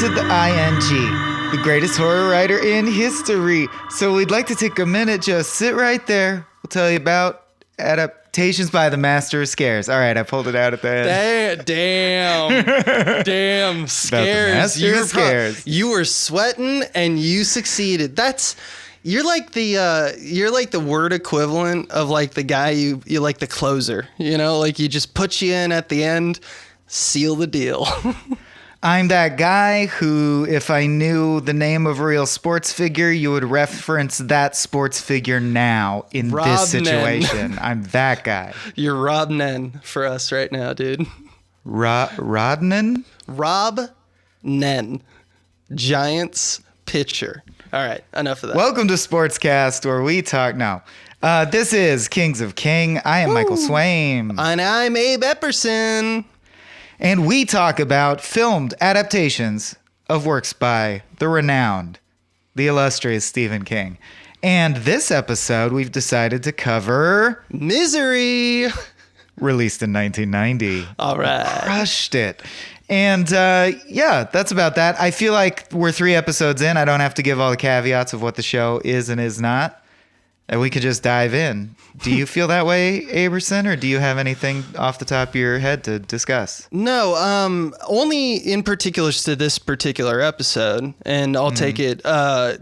to the ING, the greatest horror writer in history. So we'd like to take a minute, just sit right there. We'll tell you about adaptations by the master of scares. All right, I pulled it out at the end. Damn, scares. Scares. You were sweating and you succeeded. You're like the word equivalent of like the guy you like the closer, you know, like you just put you in at the end, seal the deal. I'm that guy who, if I knew the name of a real sports figure, you would reference that sports figure now in this situation. Nen. I'm that guy. You're Rob Nen for us right now, dude. Rodman? Rob Nen. Giants pitcher. All right, enough of that. Welcome to Sportscast, where we talk now. This is Kings of King. I am Michael Swaim. And I'm Abe Epperson. And we talk about filmed adaptations of works by the renowned, the illustrious Stephen King. And this episode, we've decided to cover... Misery! Released in 1990. All right. Crushed it. And yeah, that's about that. I feel like we're 3 episodes in. I don't have to give all the caveats of what the show is and is not. And we could just dive in. Do you feel that way, Aberson, or do you have anything off the top of your head to discuss? No, only in particular to this particular episode, and I'll take it. To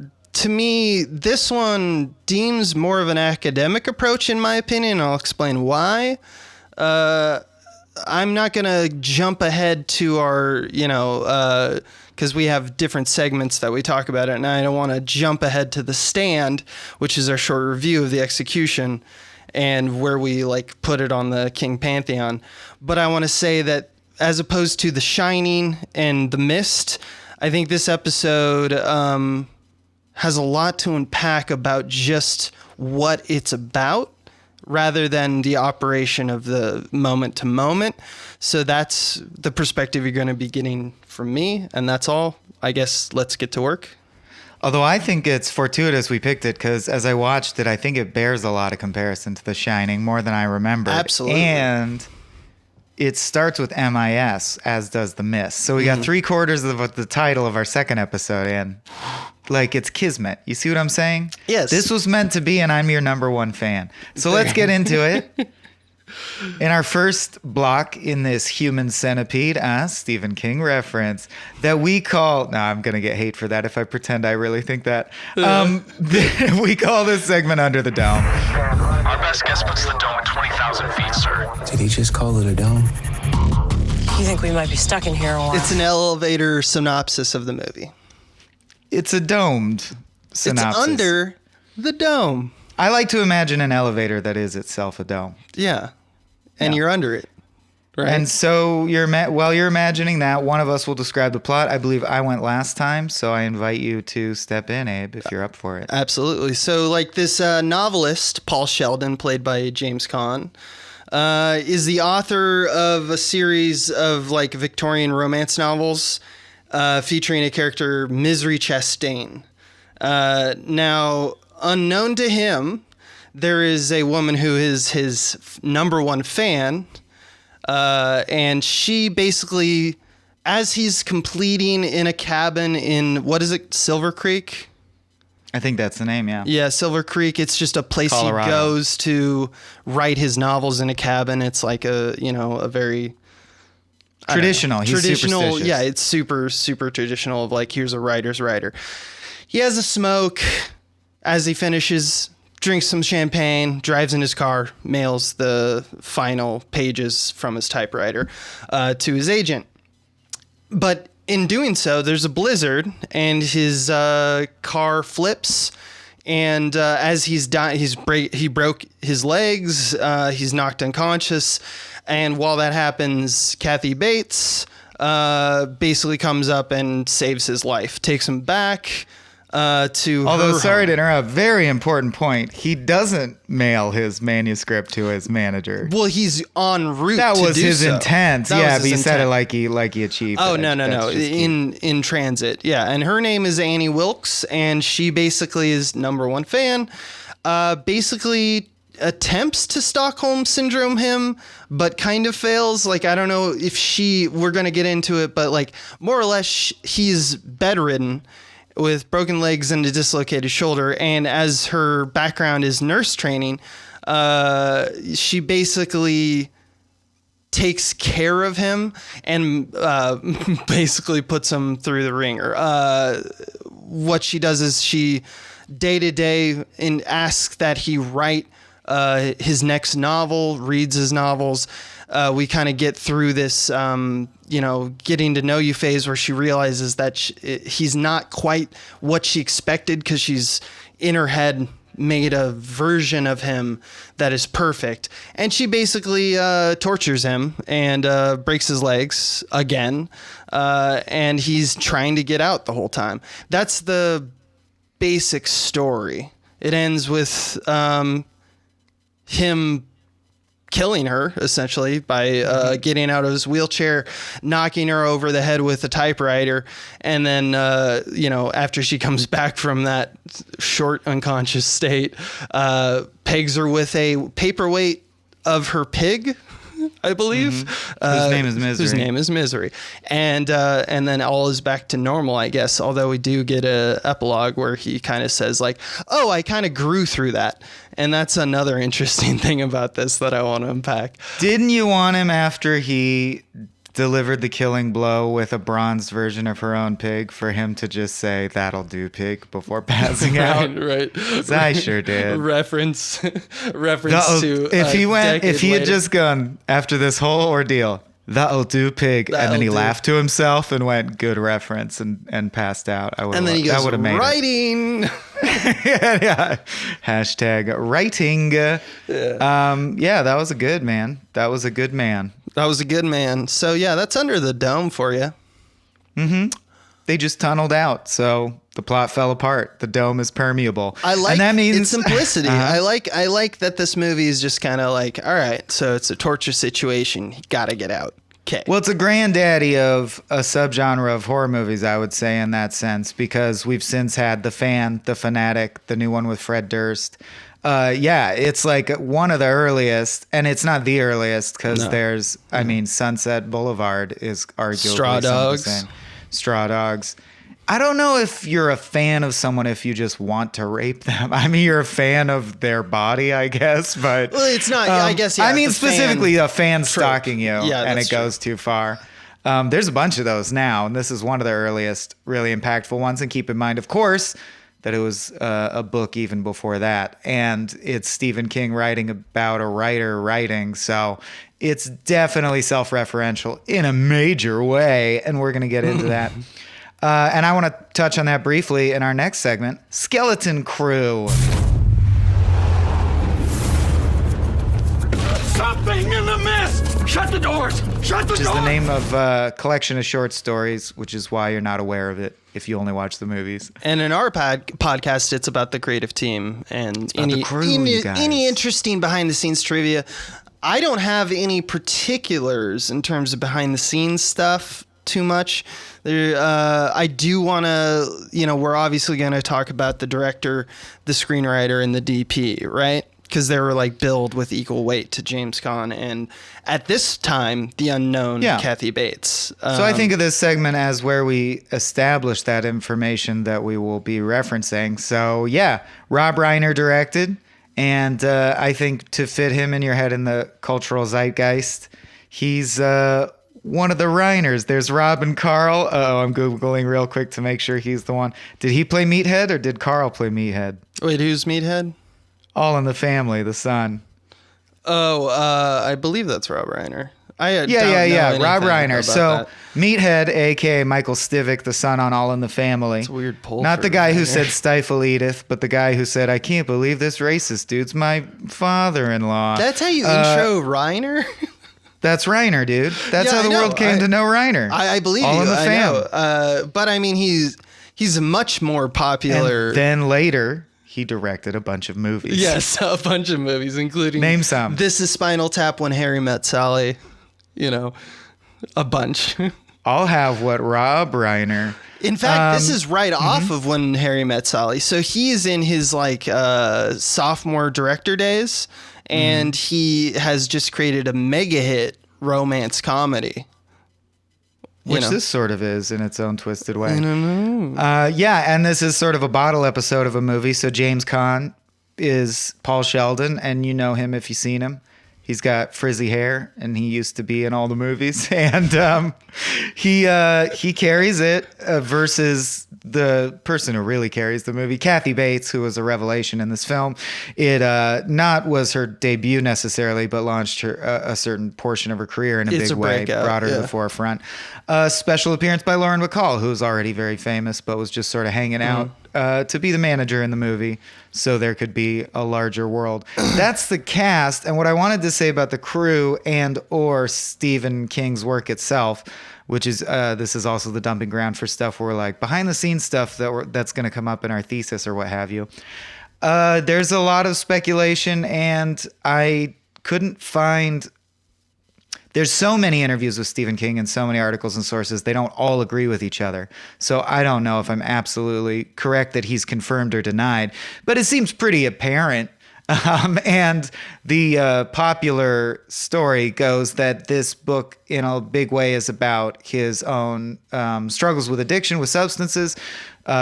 me, this one deems more of an academic approach, in my opinion. I'll explain why. I'm not going to jump ahead to our, because we have different segments that we talk about it, and I don't want to jump ahead to The Stand, which is our short review of the execution and where we like put it on the King Pantheon. But I want to say that as opposed to The Shining and The Mist, I think this episode has a lot to unpack about just what it's about, rather than the operation of the moment to moment. So that's the perspective you're going to be getting from me. And that's all. I guess let's get to work. Although I think it's fortuitous we picked it, because as I watched it, I think it bears a lot of comparison to The Shining, more than I remember. Absolutely. And it starts with MIS, as does The Mist. So we got 3/4 of the title of our second episode in. Like, it's kismet. You see what I'm saying? Yes. This was meant to be, and I'm your number one fan. So let's get into it. In our first block in this human centipede, Stephen King reference, that we call... No, I'm going to get hate for that if I pretend I really think that. We call this segment Under the Dome. Our best guess puts the dome at 20,000 feet, sir. Did he just call it a dome? You think we might be stuck in here a while? It's an elevator synopsis of the movie. It's a domed synopsis. It's under the dome. I like to imagine an elevator that is itself a dome. Yeah. And you're under it. Right. And so while you're imagining that, one of us will describe the plot. I believe I went last time, so I invite you to step in, Abe, if you're up for it. Absolutely. So like this novelist, Paul Sheldon, played by James Caan, is the author of a series of like Victorian romance novels featuring a character, Misery Chastain. Now, unknown to him, there is a woman who is his number one fan, and she basically, as he's completing in a cabin in, what is it, Silver Creek? I think that's the name, yeah. Yeah, Silver Creek. It's just a place Colorado. He goes to write his novels in a cabin. It's like a very... Traditional. He's superstitious. Yeah, it's super, super traditional of like, here's a writer's writer. He has a smoke as he finishes, drinks some champagne, drives in his car, mails the final pages from his typewriter to his agent. But in doing so, there's a blizzard and his car flips. And as he's dying, he broke his legs. He's knocked unconscious. And while that happens, Kathy Bates basically comes up and saves his life, takes him back to Although, her sorry home. to interrupt, very important point. He doesn't mail his manuscript to his manager. Well, he's en route That to was do his so. intent. That Yeah, was but he his said it intent. like he achieved Oh, it. no. That's just key. In transit. Yeah. And her name is Annie Wilkes, and she basically is number one fan. Basically attempts to Stockholm syndrome him, but kind of fails. Like, I don't know if we're going to get into it, but like more or less he's bedridden with broken legs and a dislocated shoulder. And as her background is nurse training, she basically takes care of him and basically puts him through the ringer. What she does is she day to day asks that he write his next novel, reads his novels. We kind of get through this, getting to know you phase where she realizes that he's not quite what she expected because she's in her head made a version of him that is perfect. And she basically tortures him and breaks his legs again. And he's trying to get out the whole time. That's the basic story. It ends with him killing her essentially by getting out of his wheelchair, knocking her over the head with a typewriter, and then after she comes back from that short unconscious state, pegs her with a paperweight of her pig, I believe. Whose name is Misery. Whose name is Misery. And then all is back to normal, I guess. Although we do get a epilogue where he kind of says like, oh, I kind of grew through that. And that's another interesting thing about this that I want to unpack. Didn't you want him after he delivered the killing blow with a bronzed version of her own pig for him to just say, "That'll do, pig," before passing out? Right. 'Cause I sure did. Reference to if he had just gone after this whole ordeal, "That'll do, pig," and then he laughed to himself and went, "Good reference," and passed out. And then he goes, "Writing." Yeah. Hashtag writing. Yeah, that was a good man. That was a good man. So yeah, that's Under the Dome for you. Mm-hmm. They just tunneled out, so the plot fell apart. The dome is permeable. I like and that means its simplicity. I like that this movie is just kind of like, all right, so it's a torture situation. You gotta get out. Okay. Well, it's a granddaddy of a subgenre of horror movies, I would say, in that sense, because we've since had The Fan, The Fanatic, the new one with Fred Durst. It's like one of the earliest, and it's not the earliest because there's, Sunset Boulevard is arguably Straw Dogs. The same. Straw Dogs. I don't know if you're a fan of someone if you just want to rape them. I mean, you're a fan of their body, I guess, but... Well, it's not, I guess, yeah. I mean, specifically a fan stalking you, and it goes true. too far. There's a bunch of those now, and this is one of the earliest really impactful ones. And keep in mind, of course, that it was a book even before that. And it's Stephen King writing about a writer writing, so it's definitely self-referential in a major way, and we're going to get into that. And I want to touch on that briefly in our next segment, Skeleton Crew. Something in the mist! Shut the doors! Shut the doors! Which is the name of a collection of short stories, which is why you're not aware of it if you only watch the movies. And in our podcast, it's about the creative team and any interesting behind-the-scenes trivia. I don't have any particulars in terms of behind-the-scenes stuff too much. I do want to, we're obviously going to talk about the director, the screenwriter, and the DP, right? Because they were like billed with equal weight to James Caan and at this time the unknown Kathy Bates. So I think of this segment as where we establish that information that we will be referencing. So yeah, Rob Reiner directed, and I think to fit him in your head in the cultural zeitgeist, he's one of the Reiners. There's Rob and Carl. I'm Googling real quick to make sure he's the one. Did he play Meathead or did Carl play Meathead? Wait, who's Meathead? All in the Family, the son. Oh, I believe that's Rob Reiner. Rob Reiner. So that. Meathead, a.k.a. Michael Stivic, the son on All in the Family. It's a weird pull. Not the guy who said stifle Edith, but the guy who said, "I can't believe this racist dude's my father-in-law." That's how you intro Reiner? That's Reiner, dude. That's how the world came to know Reiner. I believe All you. in the I Fam. know. But I mean, he's much more popular. And then later, he directed a bunch of movies. Yes, a bunch of movies, including... Name some. This is Spinal Tap, When Harry Met Sally. A bunch. I'll have what Rob Reiner. In fact, this is right off of When Harry Met Sally. So he is in his like sophomore director days, and he has just created a mega hit romance comedy. Which this sort of is in its own twisted way. I don't know. Yeah, and this is sort of a bottle episode of a movie. So James Caan is Paul Sheldon, and you know him if you've seen him. He's got frizzy hair, and he used to be in all the movies. And he carries it versus the person who really carries the movie, Kathy Bates, who was a revelation in this film. It not was her debut necessarily, but launched her a certain portion of her career in a big way, brought her to the forefront. Special appearance by Lauren Bacall, who's already very famous, but was just sort of hanging out to be the manager in the movie, so there could be a larger world. That's the cast. And what I wanted to say about the crew and or Stephen King's work itself, which is this is also the dumping ground for stuff where like behind the scenes stuff that's going to come up in our thesis or what have you. There's a lot of speculation, and I couldn't find. There's so many interviews with Stephen King and so many articles and sources. They don't all agree with each other. So I don't know if I'm absolutely correct that he's confirmed or denied, but it seems pretty apparent. And the popular story goes that this book in a big way is about his own struggles with addiction, with substances.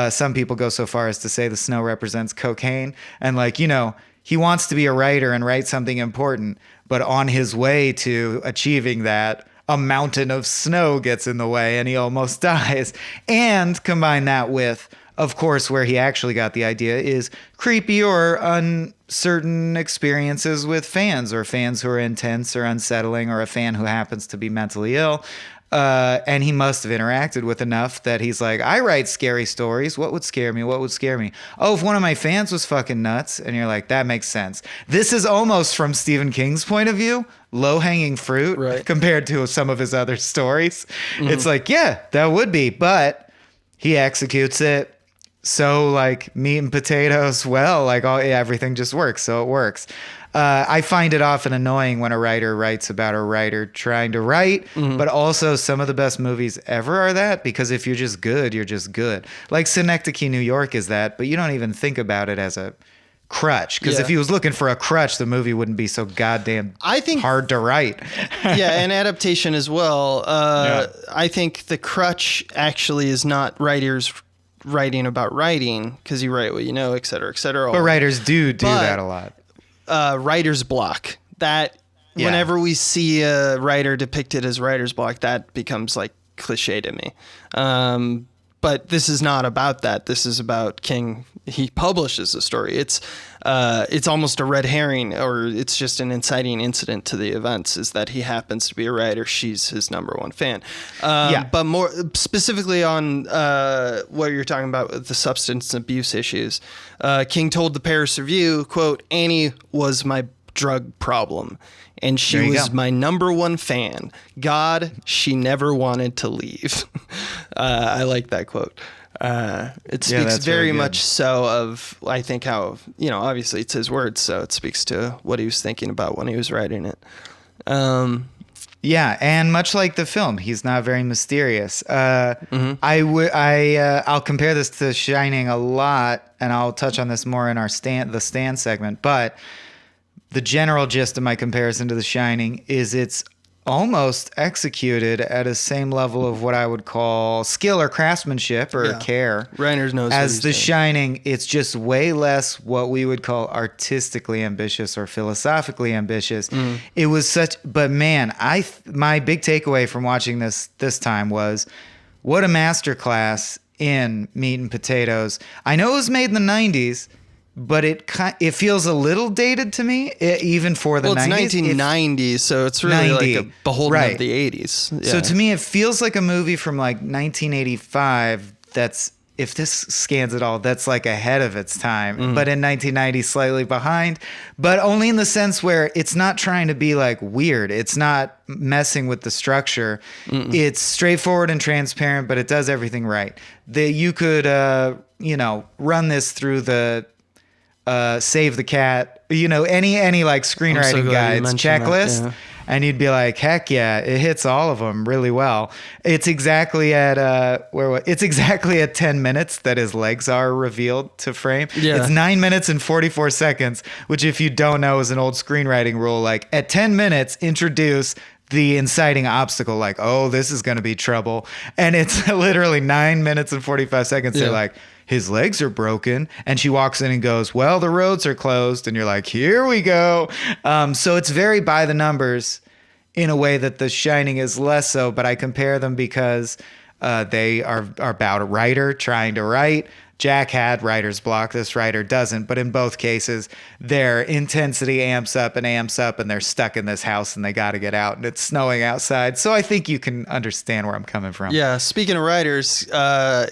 Some people go so far as to say the snow represents cocaine. And like, you know, he wants to be a writer and write something important, but on his way to achieving that, a mountain of snow gets in the way and he almost dies. And combine that with, of course, where he actually got the idea is creepy or uncertain experiences with fans, or fans who are intense or unsettling, or a fan who happens to be mentally ill. And he must have interacted with enough that he's like, I write scary stories. What would scare me? What would scare me? Oh, if one of my fans was fucking nuts. And you're like, that makes sense. This is almost from Stephen King's point of view, low-hanging fruit compared to some of his other stories. It's like, yeah, that would be. But he executes it. So like meat and potatoes, well, like everything just works. So it works. I find it often annoying when a writer writes about a writer trying to write, but also some of the best movies ever are that, because if you're just good, you're just good. Like Synecdoche, New York is that, but you don't even think about it as a crutch, because if he was looking for a crutch, the movie wouldn't be so goddamn hard to write. And adaptation as well. I think the crutch actually is not writers writing about writing, because you write what you know, et cetera, et cetera. But writers do that a lot. Writer's block. That whenever we see a writer depicted as writer's block, that becomes like cliche to me. But this is not about that. This is about King. He publishes the story. It's almost a red herring, or it's just an inciting incident to the events, is that he happens to be a writer. She's his number one fan. But more specifically on what you're talking about with the substance abuse issues, King told the Paris Review, quote, Annie was my drug problem, and she was my number one fan. God, she never wanted to leave. I like that quote. It speaks very really much so of, I think, how, you know, obviously it's his words, so it speaks to what he was thinking about when he was writing it. Yeah, and much like the film, he's not very mysterious. I'll compare this to Shining a lot, and I'll touch on this more in our the Stan segment, but the general gist of my comparison to The Shining is it's almost executed at a same level of what I would call skill or craftsmanship or care. Reiner knows as The Shining. It's just way less what we would call artistically ambitious or philosophically ambitious. It was such, but man, my big takeaway from watching this time was what a masterclass in meat and potatoes. I know it was made in the 90s, but it feels a little dated to me, even for the 90s. Well, it's 1990, so it's really 90, like a beholden of the 80s. Yeah. So to me, it feels like a movie from like 1985 that's, if this scans at all, that's like ahead of its time. But in 1990, slightly behind. But only in the sense where it's not trying to be like weird. It's not messing with the structure. It's straightforward and transparent, but it does everything right. You could, run this through the Save the Cat, any like screenwriting guides checklist, And you'd be like, heck yeah, it hits all of them really well. It's exactly at it's exactly at 10 minutes that his legs are revealed to frame. Yeah. It's 9 minutes and 44 seconds, which if you don't know is an old screenwriting rule. Like at 10 minutes, introduce the inciting obstacle, like, oh, this is going to be trouble. And it's literally 9 minutes and 45 seconds. Yeah. They're like, his legs are broken. And she walks in and goes, well, the roads are closed. And you're like, here we go. So it's very by the numbers in a way that The Shining is less so. But I compare them because they are about a writer trying to write. Jack had writer's block. This writer doesn't. But in both cases, their intensity amps up, and they're stuck in this house and they got to get out, and it's snowing outside. So I think you can understand where I'm coming from. Yeah. Speaking of writers,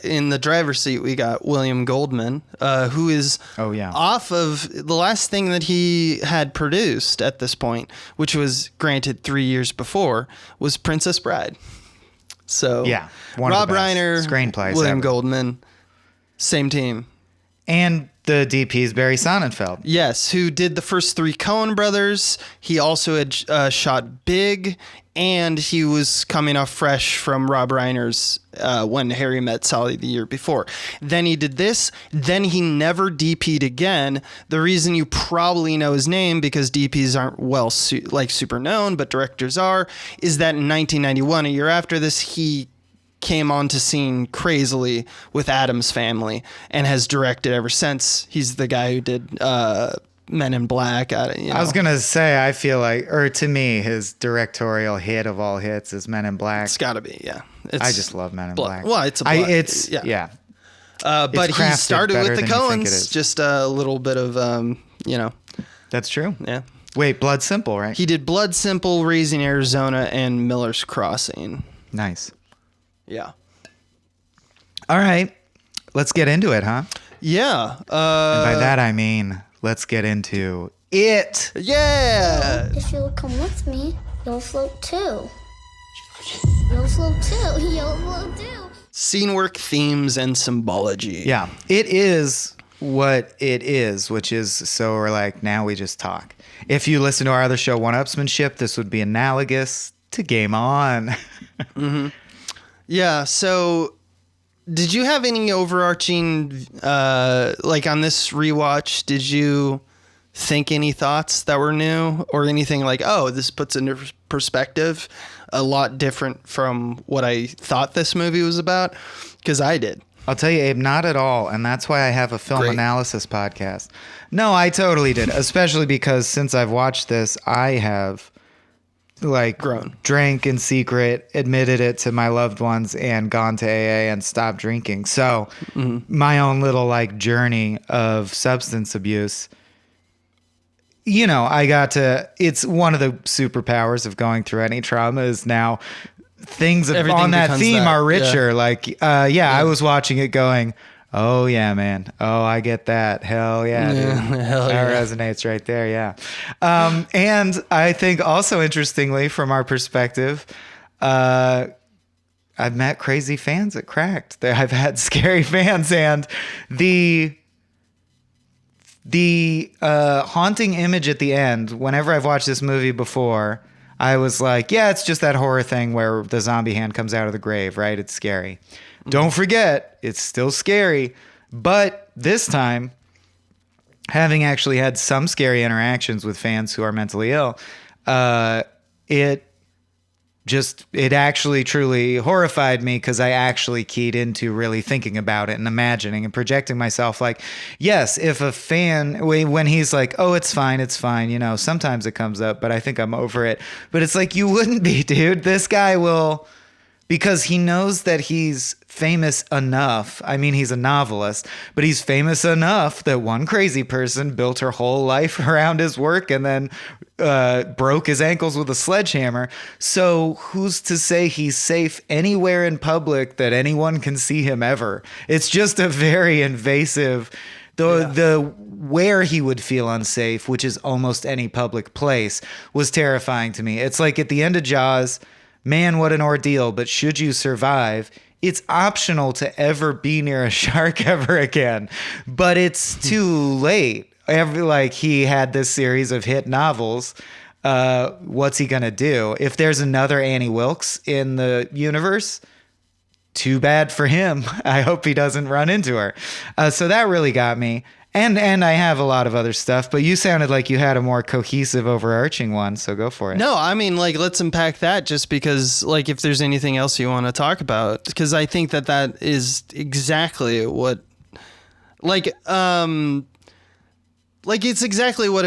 in the driver's seat, we got William Goldman, who is off of the last thing that he had produced at this point, which was granted 3 years before, was Princess Bride. So yeah, Rob Reiner, screenplays William ever. Goldman, same team. And the DP's Barry Sonnenfeld. Yes, who did the first 3 Coen brothers. He also had shot Big, and he was coming off fresh from Rob Reiner's When Harry Met Sally the year before. Then he did this. Then he never DP'd again. The reason you probably know his name, because DPs aren't super known, but directors are, is that in 1991, a year after this, he came onto scene crazily with Addams Family and has directed ever since. He's the guy who did Men in Black. I was going to say, I feel like, or to me, his directorial hit of all hits is Men in Black. It's got to be, yeah. I just love Men in Black. Well, it's a yeah. But he started with the Coens, just a little bit of, That's true. Yeah. Wait, Blood Simple, right? He did Blood Simple, Raising Arizona, and Miller's Crossing. Nice. Yeah. All right. Let's get into it, huh? Yeah. And by that, I mean, let's get into it. Yeah. If you'll come with me, you'll float too. You'll float too. You'll float too. Scene work, themes, and symbology. Yeah. It is what it is, which is, so we're like, now we just talk. If you listen to our other show, One Upsmanship, this would be analogous to Game On. Mm-hmm. Yeah, so did you have any overarching, like on this rewatch, did you think any thoughts that were new or anything like, oh, this puts into perspective a lot different from what I thought this movie was about? Because I did. I'll tell you, Abe, not at all. And that's why I have a film analysis podcast. No, I totally did, especially because since I've watched this, I have drank in secret, admitted it to my loved ones, and gone to AA and stopped drinking. So my own little journey of substance abuse, it's one of the superpowers of going through any trauma is now things on that theme are richer. Yeah. I was watching it going, oh yeah, man. Oh, I get that. Hell yeah, dude. That resonates right there. Yeah. And I think also interestingly from our perspective, I've met crazy fans at Cracked. I've had scary fans, and the haunting image at the end, whenever I've watched this movie before, I was like, yeah, it's just that horror thing where the zombie hand comes out of the grave, right? It's scary. Don't forget, it's still scary. But this time, having actually had some scary interactions with fans who are mentally ill, it actually truly horrified me because I actually keyed into really thinking about it and imagining and projecting myself like, yes, if a fan, when he's like, oh, it's fine, sometimes it comes up, but I think I'm over it. But it's like, you wouldn't be, dude. This guy will... Because he knows that he's famous enough. I mean, he's a novelist, but he's famous enough that one crazy person built her whole life around his work and then broke his ankles with a sledgehammer. So who's to say he's safe anywhere in public that anyone can see him ever? It's just a very invasive... The where he would feel unsafe, which is almost any public place, was terrifying to me. It's like at the end of Jaws... Man, what an ordeal, but should you survive, it's optional to ever be near a shark ever again. But it's too late. He had this series of hit novels what's he gonna do? If there's another Annie Wilkes in the universe, too bad for him. I hope he doesn't run into her. So that really got me. And I have a lot of other stuff, but you sounded like you had a more cohesive, overarching one, so go for it. No, I mean, like, let's unpack that just because, like, if there's anything else you want to talk about, because I think that is exactly what, like, it's exactly what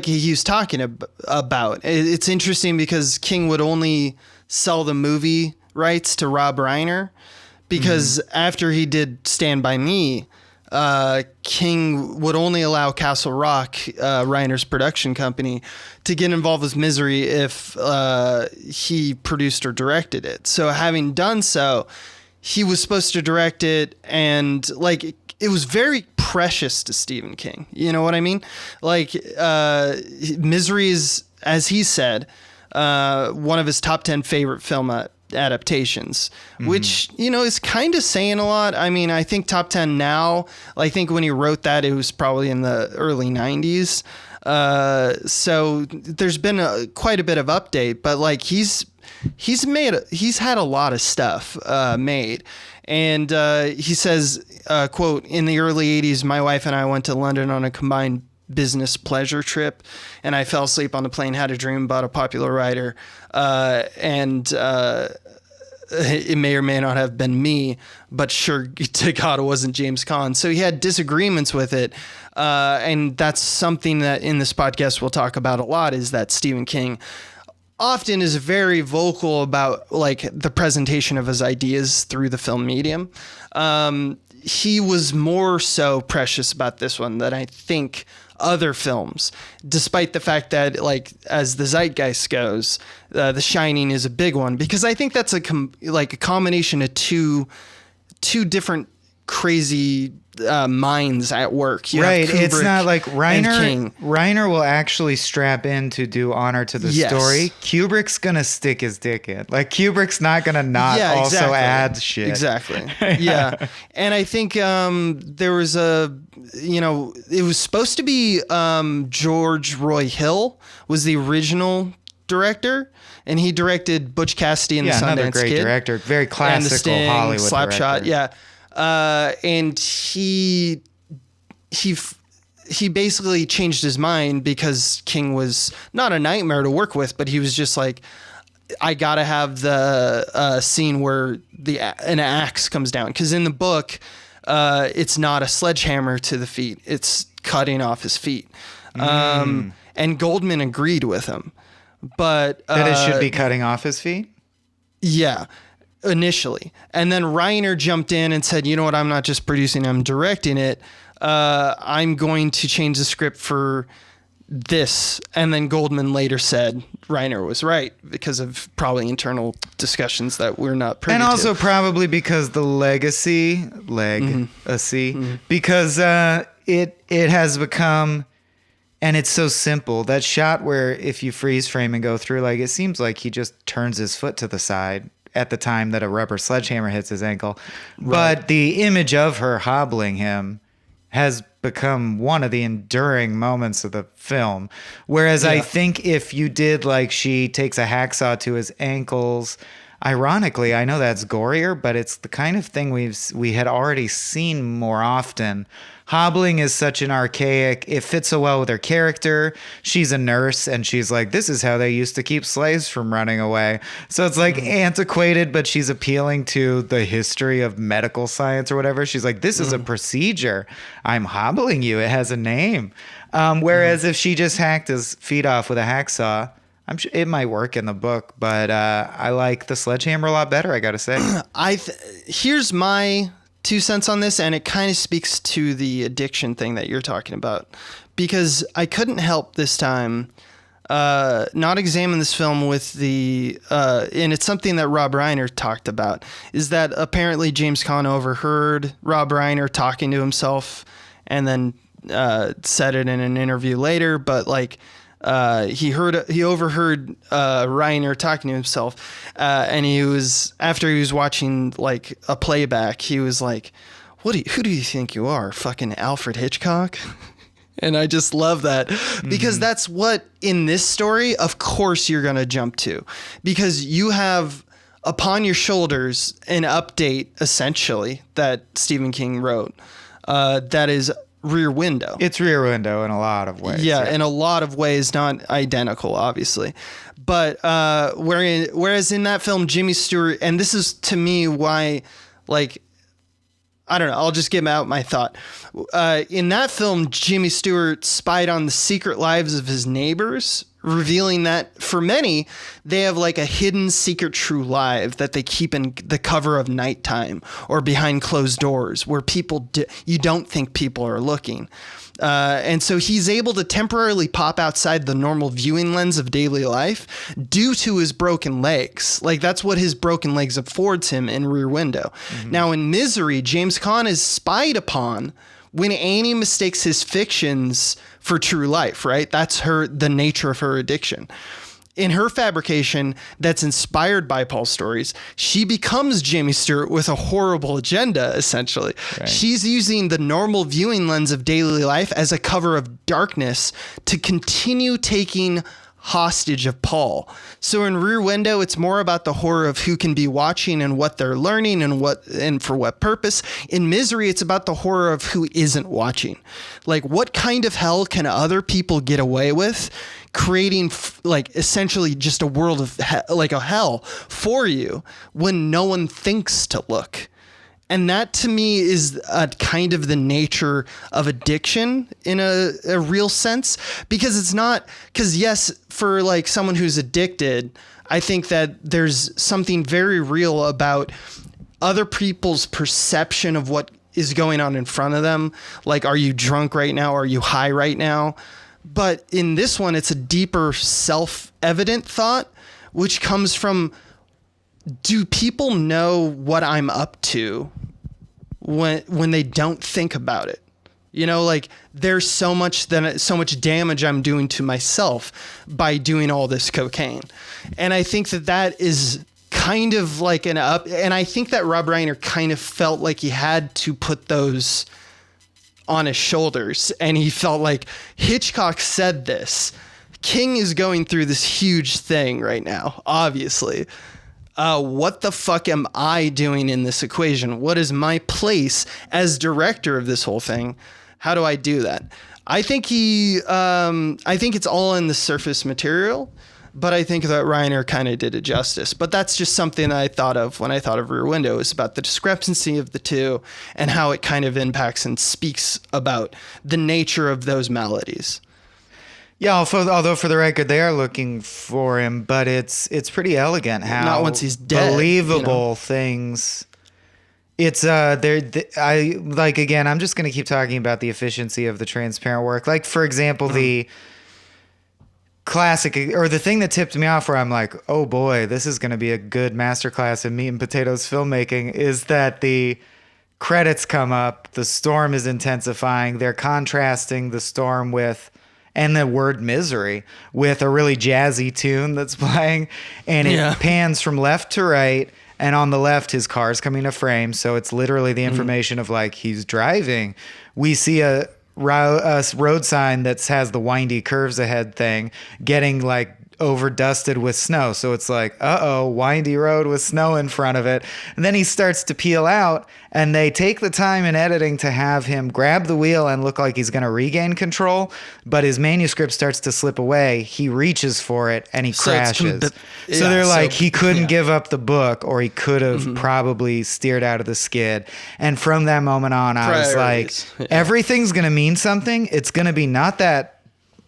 he was talking about. It's interesting because King would only sell the movie rights to Rob Reiner because after he did Stand By Me, King would only allow Castle Rock, Reiner's production company, to get involved with Misery if he produced or directed it. So having done so, he was supposed to direct it, and like it was very precious to Stephen King. You know what I mean? Like Misery is, as he said, one of his top 10 favorite film adaptations, which, you know, is kind of saying a lot. I mean, I think top 10 now, I think when he wrote that, it was probably in the early 90s. So there's been quite a bit of update, but like he's had a lot of stuff made. And he says, quote, "In the early 80s, my wife and I went to London on a combined business pleasure trip, and I fell asleep on the plane, had a dream about a popular writer, and it may or may not have been me, but sure to God it wasn't James Caan." So he had disagreements with it, and that's something that in this podcast we'll talk about a lot, is that Stephen King often is very vocal about like the presentation of his ideas through the film medium. He was more so precious about this one than I think other films, despite the fact that, like, as the zeitgeist goes, The Shining is a big one, because I think that's a combination of two different crazy minds at work. You right. have It's not like King. Reiner will actually strap in to do honor to the story. Kubrick's going to stick his dick in. Like, Kubrick's not going to not also add shit. Exactly. Yeah. And I think there was it was supposed to be George Roy Hill was the original director, and he directed Butch Cassidy and the Sundance another great Kid. director. Very classical and the Sting, Hollywood Slapshot, director. yeah. And he basically changed his mind because King was not a nightmare to work with, but he was just like, I gotta have the scene where an axe comes down, because in the book, it's not a sledgehammer to the feet; it's cutting off his feet. And Goldman agreed with him, but that it should be cutting off his feet. Yeah. Initially, and then Reiner jumped in and said, "You know what? I'm not just producing; I'm directing it. I'm going to change the script for this." And then Goldman later said Reiner was right because of probably internal discussions that we're not privy to. And also probably because the legacy, because it has become, and it's so simple. That shot where if you freeze frame and go through, like, it seems like he just turns his foot to the side at the time that a rubber sledgehammer hits his ankle. Right. But the image of her hobbling him has become one of the enduring moments of the film. Whereas I think if you did, like, she takes a hacksaw to his ankles, ironically, I know that's gorier, but it's the kind of thing we had already seen more often. Hobbling is such an archaic, it fits so well with her character. She's a nurse, and she's like, this is how they used to keep slaves from running away. So it's like antiquated, but she's appealing to the history of medical science or whatever. She's like, this is a procedure. I'm hobbling you. It has a name. Whereas if she just hacked his feet off with a hacksaw, I'm sure it might work in the book, but I like the sledgehammer a lot better, I gotta say. Here's my 2 cents on this, and it kind of speaks to the addiction thing that you're talking about, because I couldn't help this time not examine this film with the and it's something that Rob Reiner talked about, is that apparently James Caan overheard Rob Reiner talking to himself and then said it in an interview later, but like he overheard Reiner talking to himself, and after he was watching like a playback, he was like, who do you think you are, fucking Alfred Hitchcock? And I just love that because that's what in this story, of course, you're going to jump to, because you have upon your shoulders an update essentially that Stephen King wrote that is Rear Window. It's Rear Window in a lot of ways. Yeah, in a lot of ways, not identical, obviously. But whereas in that film, Jimmy Stewart, and this is to me why, like, I don't know, I'll just give out my thought. In that film, Jimmy Stewart spied on the secret lives of his neighbors, revealing that for many, they have like a hidden secret true life that they keep in the cover of nighttime or behind closed doors where you don't think people are looking. And so he's able to temporarily pop outside the normal viewing lens of daily life due to his broken legs. Like that's what his broken legs affords him in Rear Window. Now in Misery, James Caan is spied upon when Annie mistakes his fictions for true life, right? That's the nature of her addiction. In her fabrication that's inspired by Paul's stories, she becomes Jamie Stewart with a horrible agenda, essentially. Right. She's using the normal viewing lens of daily life as a cover of darkness to continue taking hostage of Paul. So in Rear Window, it's more about the horror of who can be watching and what they're learning and for what purpose. In Misery, it's about the horror of who isn't watching. Like, what kind of hell can other people get away with creating like essentially just a world of like a hell for you when no one thinks to look? And that to me is a kind of the nature of addiction in a real sense, because it's not, because yes, for like someone who's addicted, I think that there's something very real about other people's perception of what is going on in front of them. Like, are you drunk right now? Are you high right now? But in this one, it's a deeper self-evident thought, which comes from, do people know what I'm up to when they don't think about it? You know, like there's so much damage I'm doing to myself by doing all this cocaine. And I think that is kind of like and I think that Rob Reiner kind of felt like he had to put those on his shoulders, and he felt like Hitchcock said this. King is going through this huge thing right now, obviously. What the fuck am I doing in this equation? What is my place as director of this whole thing? How do I do that? I think I think it's all in the surface material, but I think that Reiner kind of did it justice. But that's just something that I thought of when I thought of Rear Window, is about the discrepancy of the two and how it kind of impacts and speaks about the nature of those maladies. Yeah, although for the record, they are looking for him, but it's pretty elegant how not once he's dead, believable things. It's I like, again, I'm just going to keep talking about the efficiency of the transparent work. Like, for example, the classic, or the thing that tipped me off where I'm like, oh boy, this is going to be a good masterclass in meat and potatoes filmmaking, is that the credits come up, the storm is intensifying, they're contrasting the storm with, and the word misery, with a really jazzy tune that's playing, and it pans from left to right, and on the left his car's coming to frame, so it's literally the information of like he's driving. We see a road sign that has the windy curves ahead thing getting like over dusted with snow, so it's like, windy road with snow in front of it. And then he starts to peel out, and they take the time in editing to have him grab the wheel and look like he's going to regain control, but his manuscript starts to slip away. He reaches for it and he crashes. So they're like, he couldn't give up the book, or he could have probably steered out of the skid. And from that moment on, I was like, everything's going to mean something. It's going to be not that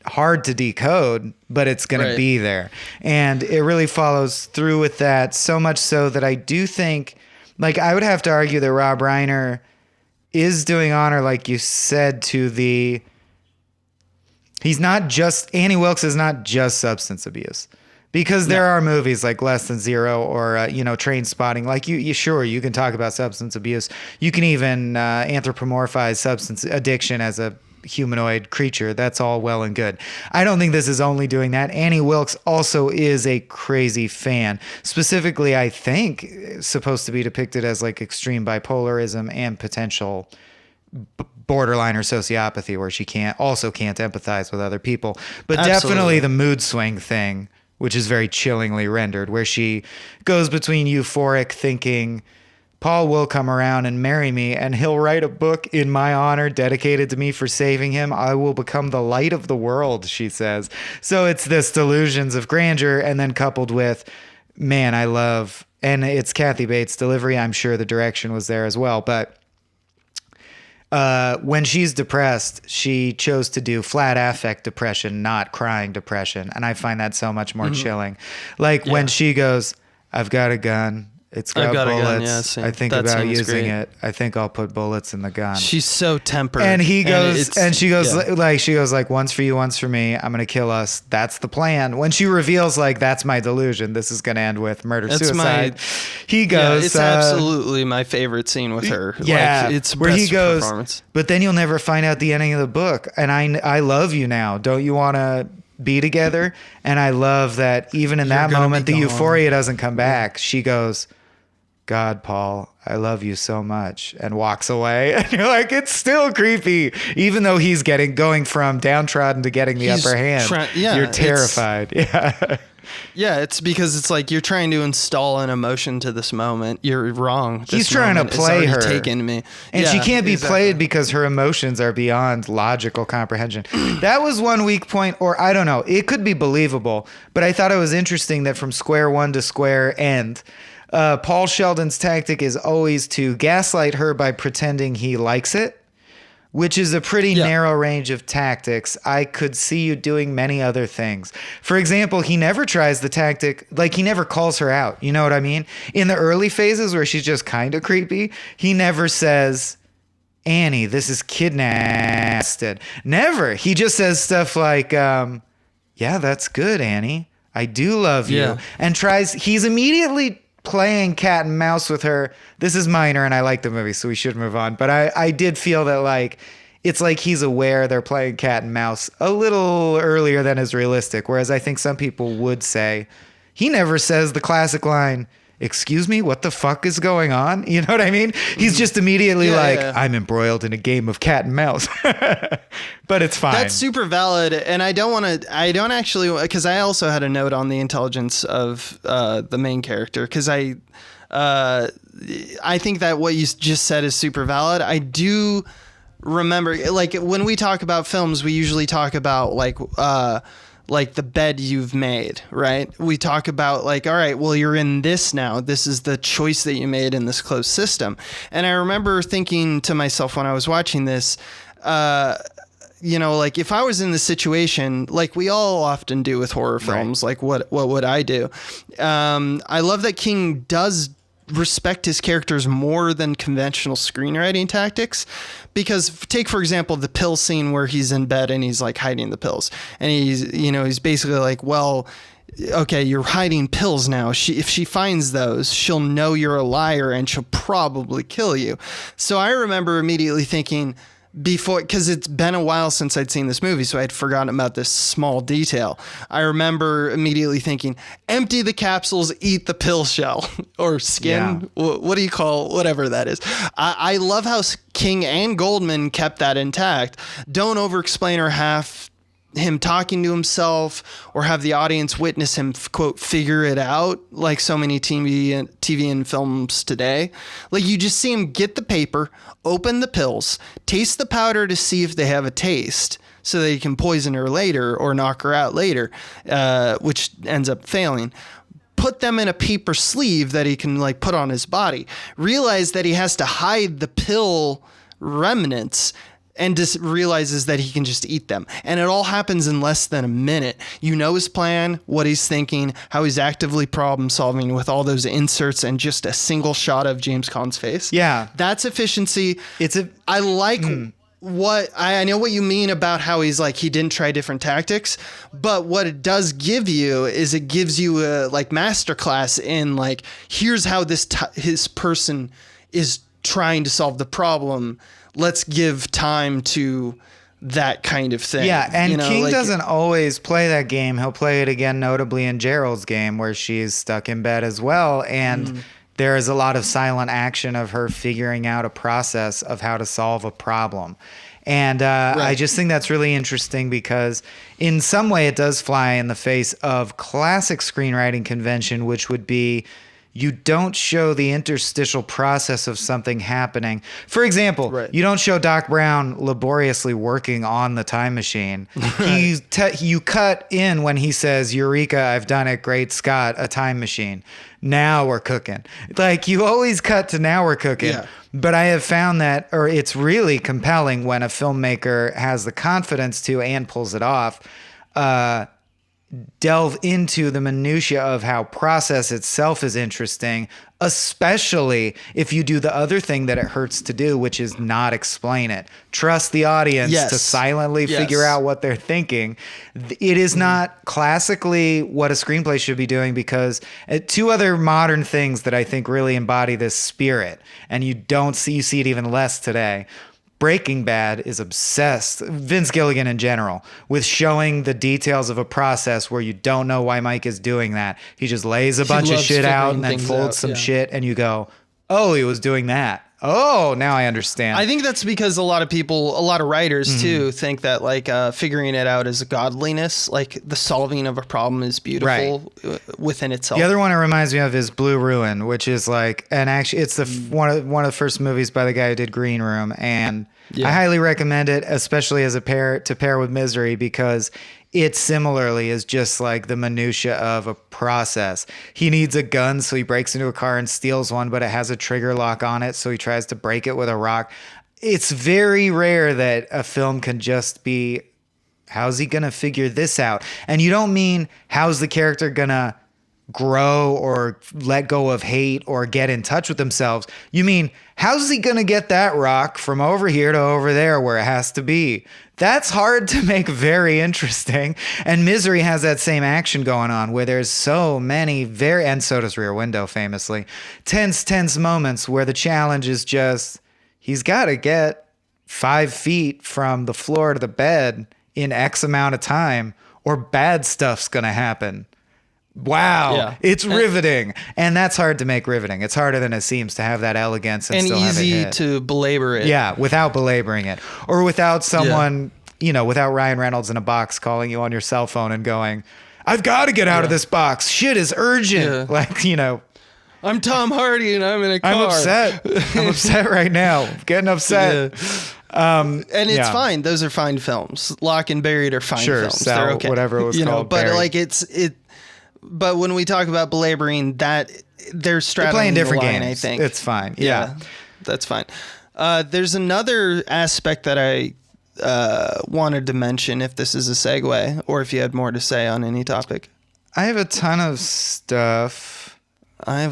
hard to decode, but it's going to be there. And it really follows through with that, so much so that I do think, like, I would have to argue that Rob Reiner is doing honor, like you said, to he's not just, Annie Wilkes is not just substance abuse. Because there are movies like Less Than Zero or, Train Spotting. Like, you can talk about substance abuse. You can even anthropomorphize substance addiction as a humanoid creature. That's all well and good. I don't think this is only doing that. Annie Wilkes also is a crazy fan. Specifically, I think, supposed to be depicted as like extreme bipolarism and potential borderline or sociopathy where she can't empathize with other people. But Absolutely. definitely the mood swing thing, which is very chillingly rendered, where she goes between euphoric thinking Paul will come around and marry me, and he'll write a book in my honor dedicated to me for saving him. I will become the light of the world, she says. So it's this delusions of grandeur, and then coupled with, man, I love, and it's Kathy Bates' delivery. I'm sure the direction was there as well. But when she's depressed, she chose to do flat affect depression, not crying depression. And I find that so much more chilling. Like when she goes, I've got a gun. It's got bullets. Yeah, same. I think That about scene is using great. it. I think I'll put bullets in the gun. She's so tempered. And he goes, and she goes, yeah. she goes, once for you, once for me. I'm going to kill us. That's the plan. When she reveals, like, that's my delusion. This is going to end with murder, suicide. He goes, it's absolutely my favorite scene with her. Yeah. Like, it's where he best goes, performance. but then you'll never find out the ending of the book. And I love you now. Don't you want to be together? And I love that even in that gonna moment, be the gone. euphoria doesn't come back. She goes, God, Paul, I love you so much, and walks away. And you're like, it's still creepy, even though he's going from downtrodden to getting the He's upper hand. You're terrified. Yeah. Yeah, it's because it's like you're trying to install an emotion to this moment. You're wrong. This He's trying to moment is play already her. taken me. And Yeah, she can't be exactly. played because her emotions are beyond logical comprehension. That was one weak point, or I don't know. It could be believable, but I thought it was interesting that from square one to square end, Paul Sheldon's tactic is always to gaslight her by pretending he likes it, which is a pretty narrow range of tactics. I could see you doing many other things. For example, he never tries the tactic, like he never calls her out. You know what I mean? In the early phases where she's just kind of creepy, he never says, Annie, this is kidnapped. Never. He just says stuff like, yeah, that's good, Annie. I do love you. Yeah. And he's immediately playing cat and mouse with her. This is minor and I like the movie, so we should move on. But I did feel that like it's like he's aware they're playing cat and mouse a little earlier than is realistic. Whereas I think some people would say he never says the classic line, excuse me, what the fuck is going on? You know what I mean? He's just immediately I'm embroiled in a game of cat and mouse. But it's fine. That's super valid. And I don't actually, because I also had a note on the intelligence of the main character, because I think that what you just said is super valid. I do remember, like, when we talk about films, we usually talk about like the bed you've made, right? We talk about like, all right, well, you're in this now. This is the choice that you made in this closed system. And I remember thinking to myself when I was watching this, like if I was in this situation, like we all often do with horror films, like what would I do? I love that King does respect his characters more than conventional screenwriting tactics, because take for example the pill scene where he's in bed and he's like hiding the pills, and he's basically like, well, okay, you're hiding pills now. If she finds those, she'll know you're a liar and she'll probably kill you. So I remember immediately thinking, because it's been a while since I'd seen this movie, so I'd forgotten about this small detail. I remember immediately thinking, empty the capsules, eat the pill shell or skin. Yeah. What do you call whatever that is? I love how King and Goldman kept that intact. Don't over-explain or have him talking to himself or have the audience witness him, quote, figure it out, like so many TV and films today. Like you just see him get the paper, open the pills, taste the powder to see if they have a taste so that he can poison her later or knock her out later, which ends up failing. Put them in a paper sleeve that he can like put on his body. Realize that he has to hide the pill remnants, and just realizes that he can just eat them. And it all happens in less than a minute. You know his plan, what he's thinking, how he's actively problem solving with all those inserts and just a single shot of James Caan's face. Yeah. That's efficiency. I like what I know what you mean about how he's like, he didn't try different tactics, but what it does give you is it gives you a like masterclass in like, here's how his person is trying to solve the problem. Let's give time to that kind of thing. Yeah, and King doesn't always play that game. He'll play it again, notably in Gerald's game, where she's stuck in bed as well. And there is a lot of silent action of her figuring out a process of how to solve a problem. And I just think that's really interesting because in some way it does fly in the face of classic screenwriting convention, which would be you don't show the interstitial process of something happening. For example, you don't show Doc Brown laboriously working on the time machine. You cut in when he says, "Eureka, I've done it, great Scott, a time machine. Now we're cooking." Like, you always cut to now we're cooking. Yeah. But I have found that, or it's really compelling when a filmmaker has the confidence to and pulls it off, delve into the minutia of how process itself is interesting, especially if you do the other thing that it hurts to do, which is not explain it. Trust the audience to silently figure out what they're thinking. It is not classically what a screenplay should be doing, because two other modern things that I think really embody this spirit, and you see it even less today. Breaking Bad is obsessed, Vince Gilligan in general, with showing the details of a process where you don't know why Mike is doing that. He just lays a bunch of shit out and then folds some shit, and you go, oh, he was doing that. Oh, now I understand. I think that's because a lot of writers too, think that like figuring it out is a godliness. Like the solving of a problem is beautiful within itself. The other one it reminds me of is Blue Ruin, which is like, and actually it's one of the first movies by the guy who did Green Room, and I highly recommend it, especially as to pair with Misery, because it similarly is just like the minutia of a process. He needs a gun, so he breaks into a car and steals one, but it has a trigger lock on it, so he tries to break it with a rock. It's very rare that a film can just be, how's he going to figure this out? And you don't mean, how's the character going to grow or let go of hate or get in touch with themselves. You mean, how's he going to get that rock from over here to over there where it has to be? That's hard to make very interesting. And Misery has that same action going on, where there's so many and so does Rear Window famously, tense moments where the challenge is just, he's got to get 5 feet from the floor to the bed in X amount of time or bad stuff's going to happen. Wow, it's riveting. And that's hard to make riveting. It's harder than it seems to have that elegance and still easy have it hit. To belabor it. Yeah, without belaboring it. Or without someone, without Ryan Reynolds in a box calling you on your cell phone and going, I've got to get out of this box. Shit is urgent. Like, I'm Tom Hardy and I'm in a car. I'm upset. I'm upset right now. I'm getting upset. And it's fine. Those are fine films. Lock and Buried are fine films. They're okay. Whatever it was called. But Buried. But when we talk about belaboring, that they're straddling different the line, games. I think. It's fine. Yeah. That's fine. There's another aspect that I wanted to mention, if this is a segue, or if you had more to say on any topic. I have a ton of stuff. Well,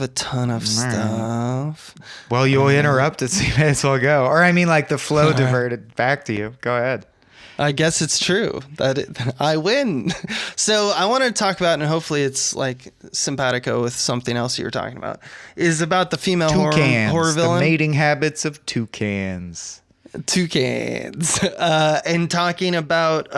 you'll interrupt it, so you may as well go. Or I mean, like the flow diverted back to you. Go ahead. I guess it's true that I win. So I want to talk about, and hopefully it's like simpatico with something else you were talking about, is about the female horror villain. The mating habits of toucans. And talking about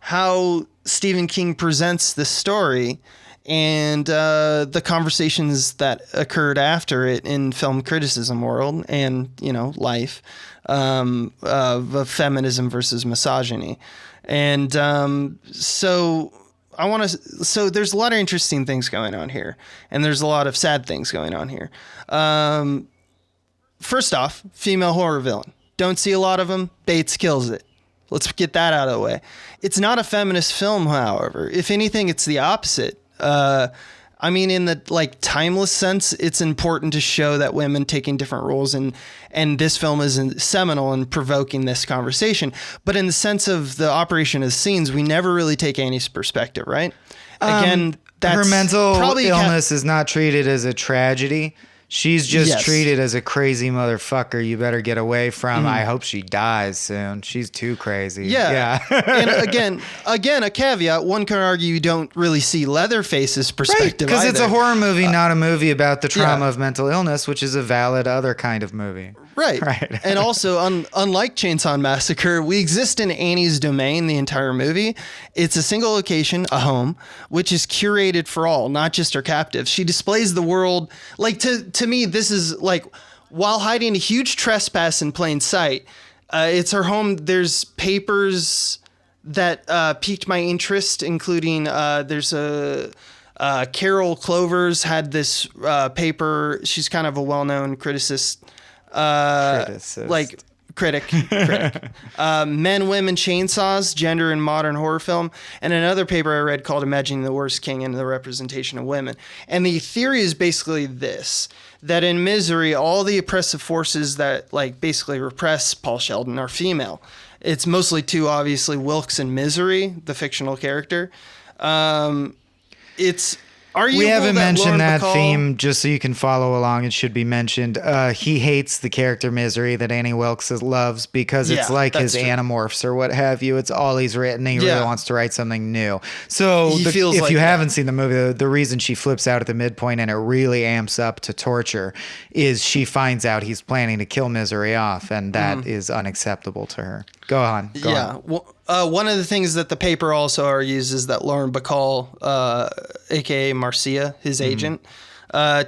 how Stephen King presents this story and the conversations that occurred after it in film criticism world and, life. Of feminism versus misogyny. And so there's a lot of interesting things going on here, and there's a lot of sad things going on here. First off, female horror villain. Don't see a lot of them. Bates kills it. Let's get that out of the way. It's not a feminist film, however. If anything, it's the opposite. In the timeless sense, it's important to show that women taking different roles, and this film is seminal in provoking this conversation. But in the sense of the operation of scenes, we never really take Annie's perspective, right? Again, that's her mental illness is not treated as a tragedy. She's just treated as a crazy motherfucker you better get away from. I hope she dies soon. She's too crazy. Yeah. And again, a caveat. One can argue you don't really see Leatherface's perspective because it's a horror movie, not a movie about the trauma of mental illness, which is a valid other kind of movie. Right. Right. And also, unlike Chainsaw Massacre, we exist in Annie's domain the entire movie. It's a single location, a home, which is curated for all, not just her captives. She displays the world. Like, to me, this is like, while hiding a huge trespass in plain sight, it's her home. There's papers that piqued my interest, including there's a... Carol Clovers had this paper. She's kind of a well-known critic. Men, Women, Chainsaws, Gender in Modern Horror Film, and another paper I read called Imagining the Worst King and the Representation of Women. And the theory is basically this, that in Misery, all the oppressive forces that like basically repress Paul Sheldon are female. It's mostly two, obviously, Wilkes and Misery, the fictional character. It's arguable. We haven't mentioned that Bacall, theme, just so you can follow along. It should be mentioned. He hates the character Misery that Annie Wilkes loves because it's like his Animorphs or what have you. It's all he's written. And he really wants to write something new. So if you haven't seen the movie, the reason she flips out at the midpoint and it really amps up to torture is she finds out he's planning to kill Misery off, and that is unacceptable to her. Go on. Go on. Well, one of the things that the paper also argues is that Lauren Bacall, a.k.a. Marcia, his agent,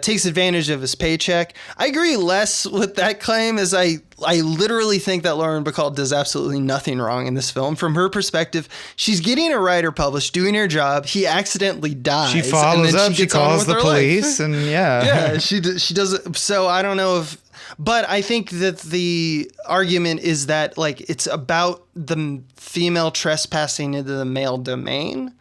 takes advantage of his paycheck. I agree less with that claim, as I literally think that Lauren Bacall does absolutely nothing wrong in this film. From her perspective, she's getting a writer published, doing her job. He accidentally dies. She follows up. She calls the police, and yeah, she does it. So I don't know if. But I think that the argument is that like it's about the female trespassing into the male domain,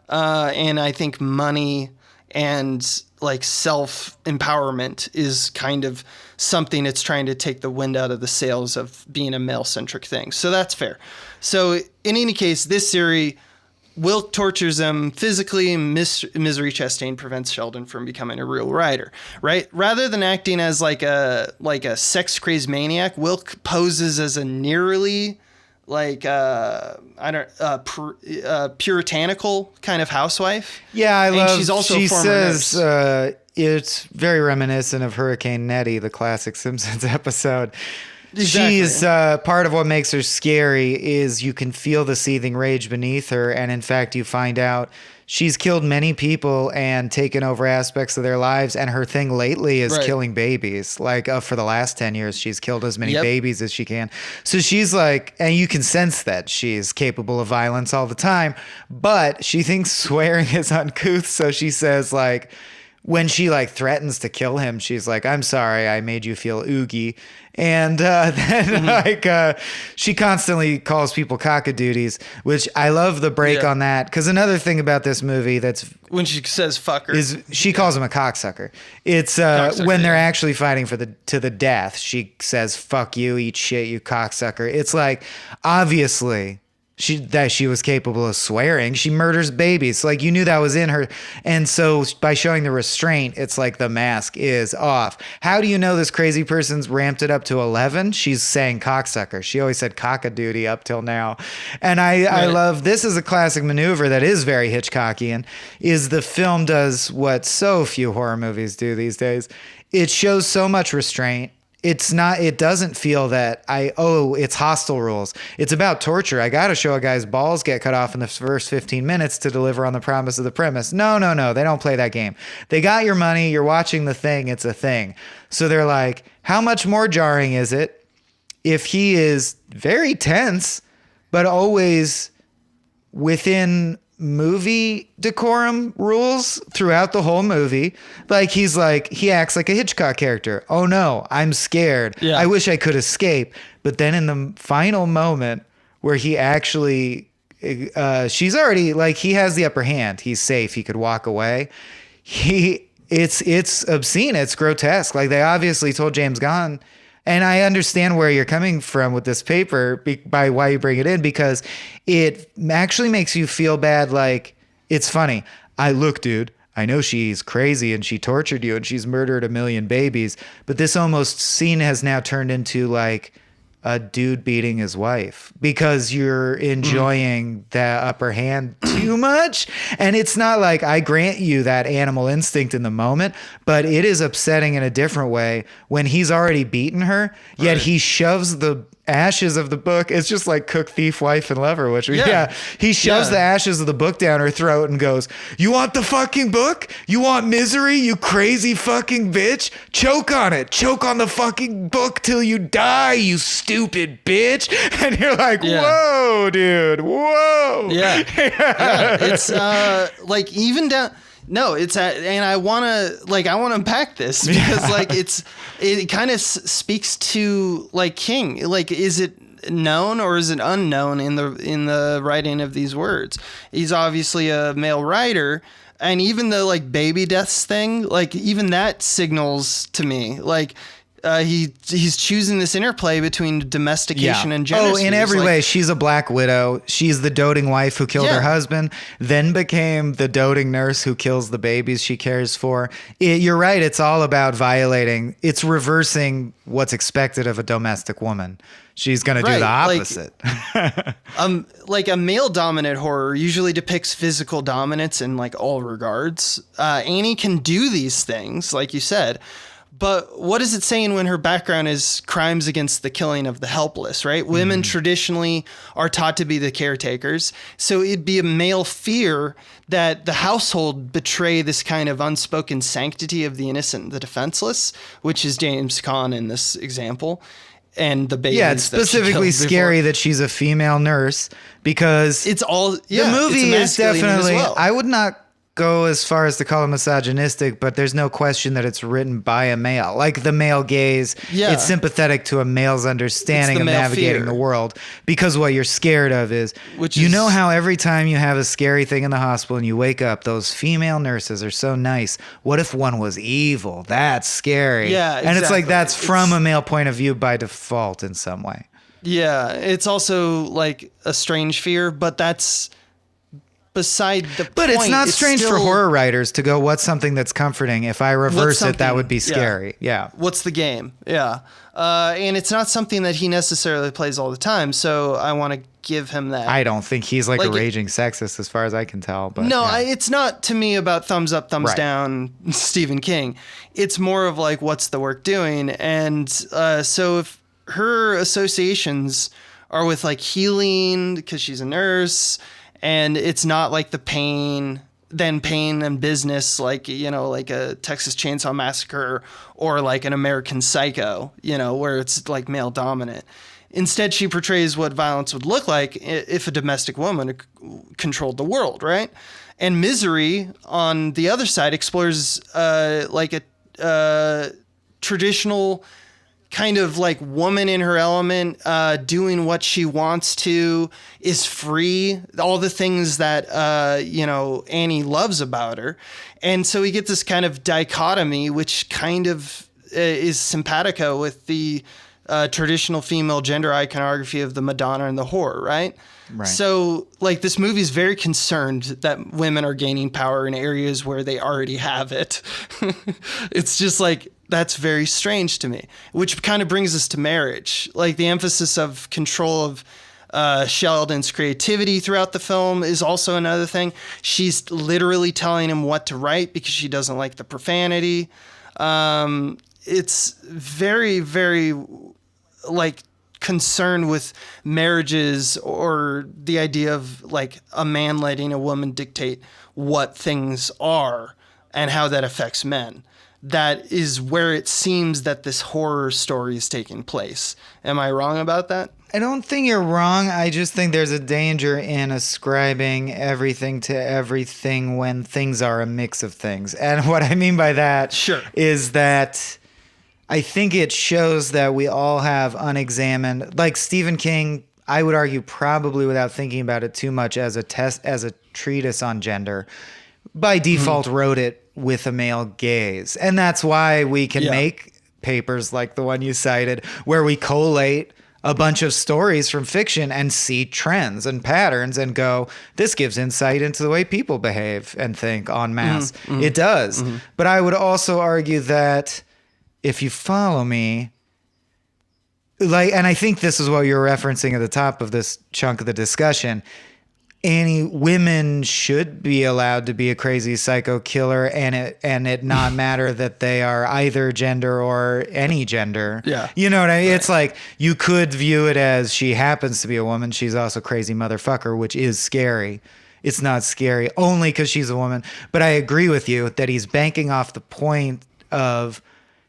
and I think money and like self-empowerment is kind of something it's trying to take the wind out of the sails of being a male-centric thing. So that's fair. So in any case, this series, Wilk tortures him physically, and Misery Chastain prevents Sheldon from becoming a real writer, right? Rather than acting as like a sex-crazed maniac, Wilk poses as a nearly puritanical kind of housewife. Yeah, I love. She's also she a former says nurse. It's very reminiscent of Hurricane Nettie, the classic Simpsons episode. Exactly. She's part of what makes her scary is you can feel the seething rage beneath her, and in fact, you find out she's killed many people and taken over aspects of their lives. And her thing lately is killing babies. Like for the last 10 years, she's killed as many babies as she can. So she's like, and you can sense that she's capable of violence all the time, but she thinks swearing is uncouth. So she says like, when she like threatens to kill him, she's like, "I'm sorry, I made you feel oogie." And then she constantly calls people cockadoodies, which I love the break on that. Because another thing about this movie that's when she says fucker is she calls him a cocksucker. It's when they're actually fighting to the death. She says, "Fuck you, eat shit, you cocksucker." It's like obviously. She was capable of swearing. She murders babies. Like you knew that was in her. And so by showing the restraint, it's like the mask is off. How do you know this crazy person's ramped it up to 11? She's saying cocksucker. She always said cockadoodie up till now. And I love, this is a classic maneuver that is very Hitchcockian, is the film does what so few horror movies do these days. It shows so much restraint. It doesn't feel that it's hostile rules. It's about torture. I got to show a guy's balls get cut off in the first 15 minutes to deliver on the promise of the premise. No. They don't play that game. They got your money. You're watching the thing. It's a thing. So they're like, how much more jarring is it if he is very tense, but always within movie decorum rules throughout the whole movie? Like he acts like a Hitchcock character. Oh no, I'm scared. Yeah. I wish I could escape. But then in the final moment where he actually she's already like, he has the upper hand. He's safe. He could walk away. It's obscene. It's grotesque. Like they obviously told James Gunn. And I understand where you're coming from with this paper by why you bring it in, because it actually makes you feel bad. Like, it's funny. Look, dude, I know she's crazy and she tortured you and she's murdered 1 million babies, but this almost scene has now turned into like a dude beating his wife because you're enjoying the upper hand too much. And it's not like, I grant you that animal instinct in the moment, but it is upsetting in a different way when he's already beaten her, yet he shoves the ashes of the book. It's just like Cook, Thief, Wife, and Lover, which he shoves the ashes of the book down her throat and goes, "You want the fucking book? You want misery, you crazy fucking bitch? Choke on it. Choke on the fucking book till you die, you stupid bitch." And you're like, whoa, dude, whoa. Yeah. It's like even down. No, it's and I want to unpack this because it kind of speaks to like King. Like, is it known or is it unknown in the writing of these words? He's obviously a male writer, and even the like baby deaths thing, like even that signals to me like he's choosing this interplay between domestication and gender. Oh, in every way, she's a black widow. She's the doting wife who killed her husband, then became the doting nurse who kills the babies she cares for. You're right. It's all about violating. It's reversing what's expected of a domestic woman. She's going to do the opposite. Like a male dominant horror usually depicts physical dominance in like all regards. Annie can do these things, like you said. But what is it saying when her background is crimes against the killing of the helpless, right? Women traditionally are taught to be the caretakers. So it'd be a male fear that the household betray this kind of unspoken sanctity of the innocent and the defenseless, which is James Caan in this example. And the babies. Yeah, it's specifically scary that she's a female nurse because it's all the movie is definitely. I would not go as far as to call it misogynistic, but there's no question that it's written by a male. Like the male gaze, it's sympathetic to a male's understanding of navigating the world, because what you're scared of is, you know how every time you have a scary thing in the hospital and you wake up, those female nurses are so nice. What if one was evil? That's scary. Yeah, exactly. And it's like that's from a male point of view by default in some way. Yeah, it's also like a strange fear, but that's beside the point. But it's not strange for horror writers to go, what's something that's comforting? If I reverse it, that would be scary. Yeah. What's the game? Yeah. And it's not something that he necessarily plays all the time, so I want to give him that. I don't think he's like a raging sexist as far as I can tell. But no, it's not to me about thumbs up, thumbs down, Stephen King. It's more of like, what's the work doing? And so if her associations are with like healing, because she's a nurse, and it's not like the pain and business, like, you know, like a Texas Chainsaw Massacre or like an American Psycho, you know, where it's like male dominant. Instead, she portrays what violence would look like if a domestic woman controlled the world, right? And Misery, on the other side, explores like a traditional kind of like woman in her element, doing what she wants to, is free, all the things that, you know, Annie loves about her. And so we get this kind of dichotomy, which kind of is simpatico with the traditional female gender iconography of the Madonna and the whore, right? Right. So, like, this movie is very concerned that women are gaining power in areas where they already have it. It's just like, that's very strange to me, which kind of brings us to marriage. Like, the emphasis of control of Sheldon's creativity throughout the film is also another thing. She's literally telling him what to write because she doesn't like the profanity. It's very, very, like, concerned with marriages or the idea of like a man letting a woman dictate what things are and how that affects men. That is where it seems that this horror story is taking place. Am I wrong about that? I don't think you're wrong. I just think there's a danger in ascribing everything to everything when things are a mix of things. And what I mean by that is that I think it shows that we all have unexamined, like Stephen King, I would argue probably without thinking about it too much as a treatise on gender, by default wrote it with a male gaze. And that's why we can make papers like the one you cited, where we collate a bunch of stories from fiction and see trends and patterns and go, this gives insight into the way people behave and think en masse. It does. But I would also argue that, if you follow me, like, and I think this is what you're referencing at the top of this chunk of the discussion. Women should be allowed to be a crazy psycho killer, and it not matter that they are either gender or any gender. Yeah. You know what I mean? Right. It's like, you could view it as she happens to be a woman. She's also a crazy motherfucker, which is scary. It's not scary only because she's a woman. But I agree with you that he's banking off the point of,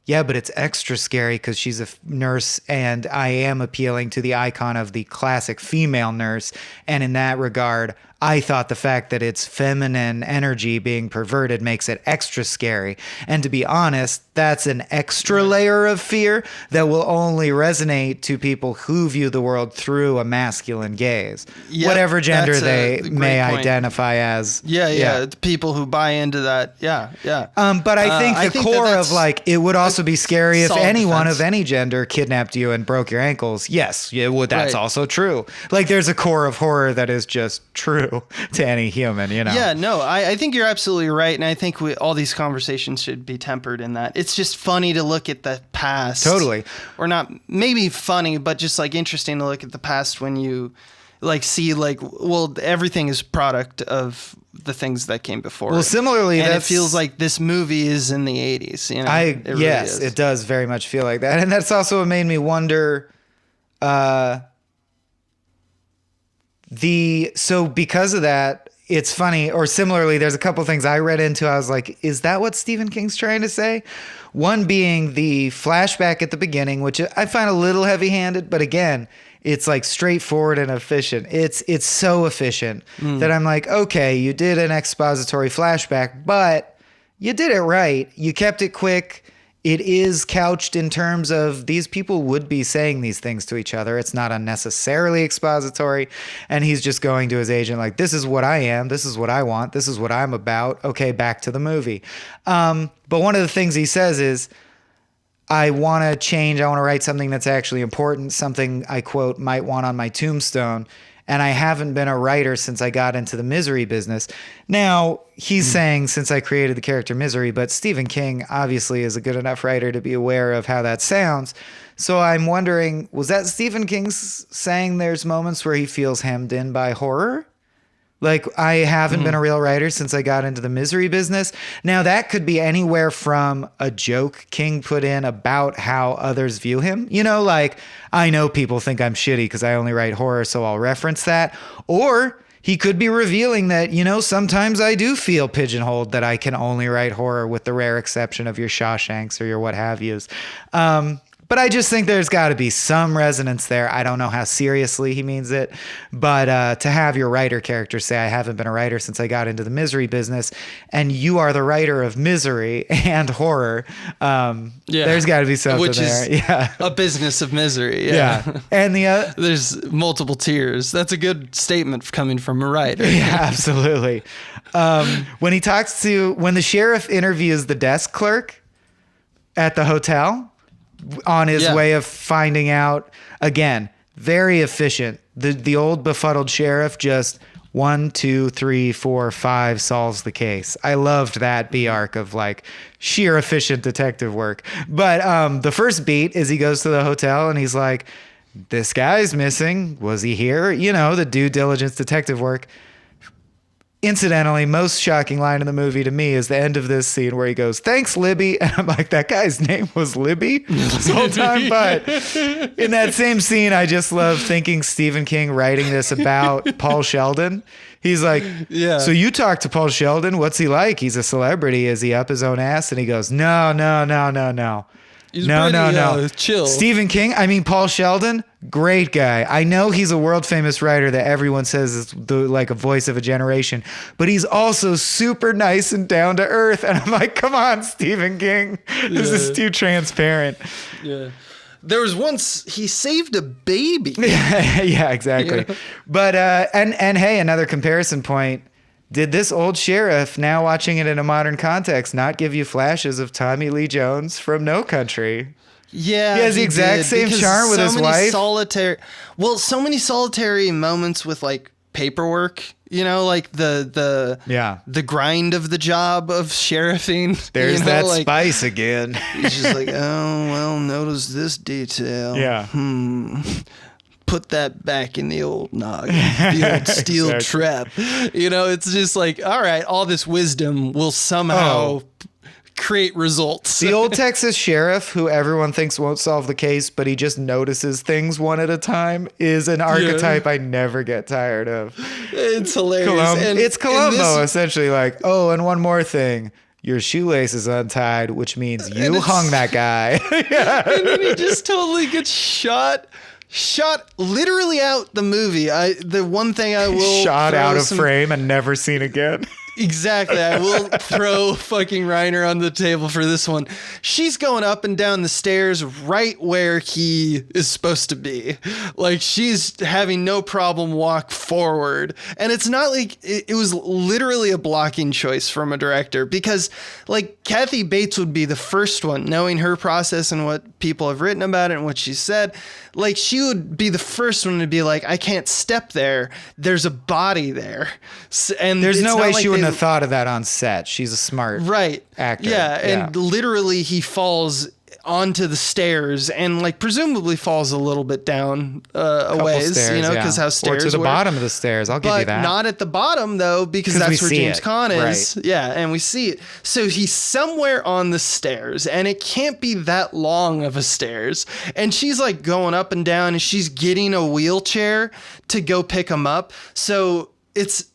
yeah, but it's extra scary because she's a nurse, and I am appealing to the icon of the classic female nurse. And in that regard, I thought the fact that it's feminine energy being perverted makes it extra scary. And to be honest, that's an extra layer of fear that will only resonate to people who view the world through a masculine gaze, whatever gender they may identify as. Yeah. People who buy into that. Yeah. But I think the core of, like, it would also be scary if anyone defense of any gender kidnapped you and broke your ankles. Yes, it would. That's also true. Like, there's a core of horror that is just true to any human, you know? Yeah, no, I think you're absolutely right. And I think all these conversations should be tempered in that. It's just funny to look at the past. Totally. Or not, maybe funny, but just like interesting to look at the past when you like see like, well, everything is product of the things that came before. Well, similarly, and it feels like this movie is in the 80s. You know, yes, it does very much feel like that. And that's also what made me wonder, so because of that, it's funny, or similarly, there's a couple things I read into. I was like, is that what Stephen King's trying to say? One being the flashback at the beginning, which I find a little heavy-handed, but again, it's like straightforward and efficient. It's so efficient that I'm like, okay, you did an expository flashback, but you did it right. You kept it quick. It is couched in terms of these people would be saying these things to each other. It's not unnecessarily expository. And he's just going to his agent like, this is what I am. This is what I want. This is what I'm about. Okay, back to the movie. But one of the things he says is, I want to change. I want to write something that's actually important, something I, quote, might want on my tombstone. And I haven't been a writer since I got into the misery business. Now, he's saying since I created the character Misery, but Stephen King obviously is a good enough writer to be aware of how that sounds. So I'm wondering, was that Stephen King's saying there's moments where he feels hemmed in by horror? Like, I haven't been a real writer since I got into the misery business. Now, that could be anywhere from a joke King put in about how others view him. You know, like, I know people think I'm shitty because I only write horror, so I'll reference that. Or he could be revealing that, you know, sometimes I do feel pigeonholed, that I can only write horror with the rare exception of your Shawshanks or your what have yous. But I just think there's got to be some resonance there. I don't know how seriously he means it, but to have your writer character say, I haven't been a writer since I got into the misery business, and you are the writer of misery and horror, there's got to be something which there. Is a business of misery. Yeah. And there's multiple tiers. That's a good statement coming from a writer. Yeah, absolutely. When the sheriff interviews the desk clerk at the hotel, on his way of finding out, again, very efficient. The old befuddled sheriff just 1, 2, 3, 4, 5 solves the case. I loved that B arc of like sheer efficient detective work. But the first beat is he goes to the hotel and he's like, this guy's missing. Was he here? You know, the due diligence detective work. Incidentally, most shocking line in the movie to me is the end of this scene where he goes, thanks, Libby. And I'm like, that guy's name was Libby this whole time. But in that same scene, I just love thinking Stephen King writing this about Paul Sheldon. He's like, so you talked to Paul Sheldon? What's he like? He's a celebrity. Is he up his own ass? And he goes, no. He's pretty, chill. Stephen King, Paul Sheldon, great guy. I know he's a world famous writer that everyone says is like a voice of a generation, but he's also super nice and down to earth. And I'm like, come on, Stephen King. This is too transparent. Yeah. There was once he saved a baby. Yeah, exactly. Yeah. But, and hey, another comparison point. Did this old sheriff, now watching it in a modern context, not give you flashes of Tommy Lee Jones from No Country? Yeah, he has the exact same charm with his wife. So many solitary moments with like paperwork, like the grind of the job of sheriffing. There's you know, that like, spice again. He's just like, oh, well, notice this detail. Yeah. Put that back in the old noggin, the old steel trap. It's just like, all right, all this wisdom will somehow create results. The old Texas sheriff, who everyone thinks won't solve the case, but he just notices things one at a time, is an archetype I never get tired of. It's hilarious. It's Columbo, essentially, like, oh, and one more thing. Your shoelace is untied, which means you hung that guy. And then he just totally gets shot literally out the movie. The one thing I will shot out of frame and never seen again. Exactly. I will throw fucking Reiner on the table for this one. She's going up and down the stairs right where he is supposed to be. Like, she's having no problem walk forward. And it's not like it was literally a blocking choice from a director, because like Kathy Bates would be the first one, knowing her process and what people have written about it and what she said. Like, she would be the first one to be like, I can't step there. There's a body there. And there's no way she wouldn't have thought of that on set. She's a smart actor. Yeah, and literally he falls onto the stairs and like presumably falls a little bit down a ways, stairs, because how stairs or to the work. bottom of the stairs. I'll give you that. But not at the bottom though, because that's where James Caan is. Right. Yeah, and we see it. So he's somewhere on the stairs, and it can't be that long of a stairs. And she's like going up and down, and she's getting a wheelchair to go pick him up. So it's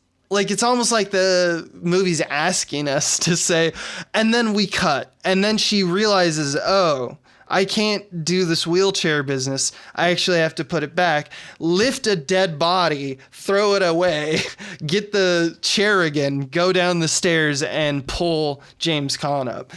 almost like the movie's asking us to say, and then we cut. And then she realizes, oh, I can't do this wheelchair business. I actually have to put it back, lift a dead body, throw it away, get the chair again, go down the stairs and pull James Caan up,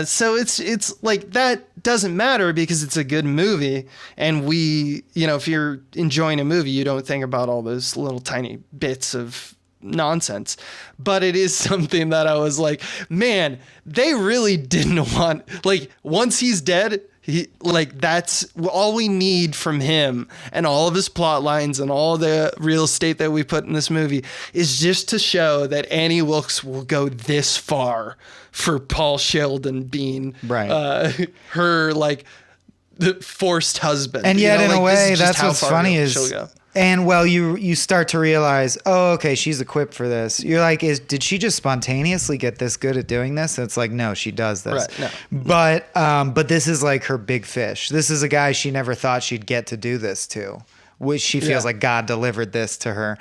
so it's like, that doesn't matter because it's a good movie. And we, if you're enjoying a movie, you don't think about all those little tiny bits of nonsense. But it is something that I was like, man, they really didn't want, like, once he's dead, that's all we need from him, and all of his plot lines and all the real estate that we put in this movie is just to show that Annie Wilkes will go this far for Paul Sheldon being her like the forced husband. And yet, in a way, that's what's funny is, and well, you start to realize, oh, okay, she's equipped for this. You're like, did she just spontaneously get this good at doing this? And it's like, no, she does this. Right, no. But this is like her big fish. This is a guy she never thought she'd get to do this to, which she feels like God delivered this to her.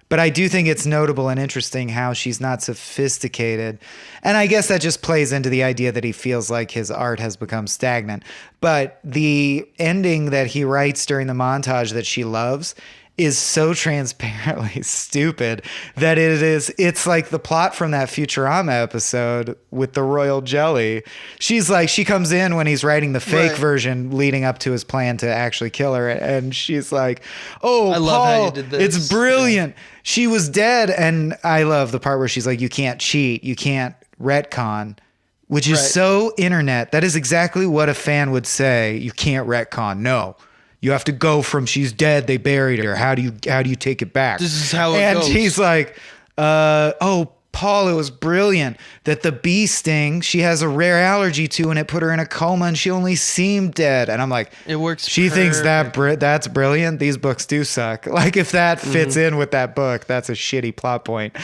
But I do think it's notable and interesting how she's not sophisticated. And I guess that just plays into the idea that he feels like his art has become stagnant. But the ending that he writes during the montage that she loves is so transparently stupid that it's like the plot from that Futurama episode with the royal jelly. She's like, she comes in when he's writing the fake version leading up to his plan to actually kill her, and she's like, oh, I Paul, love how you did this. It's brilliant. Yeah. She was dead. And I love the part where she's like, you can't cheat, you can't retcon, which is so internet. That is exactly what a fan would say. You can't retcon. No. You have to go from she's dead, they buried her. How do you take it back? This is how it goes. And he's like, oh, Paul, it was brilliant that the bee sting she has a rare allergy to, and it put her in a coma, and she only seemed dead. And I'm like, it works. She thinks that's brilliant. These books do suck. Like, if that fits in with that book, that's a shitty plot point.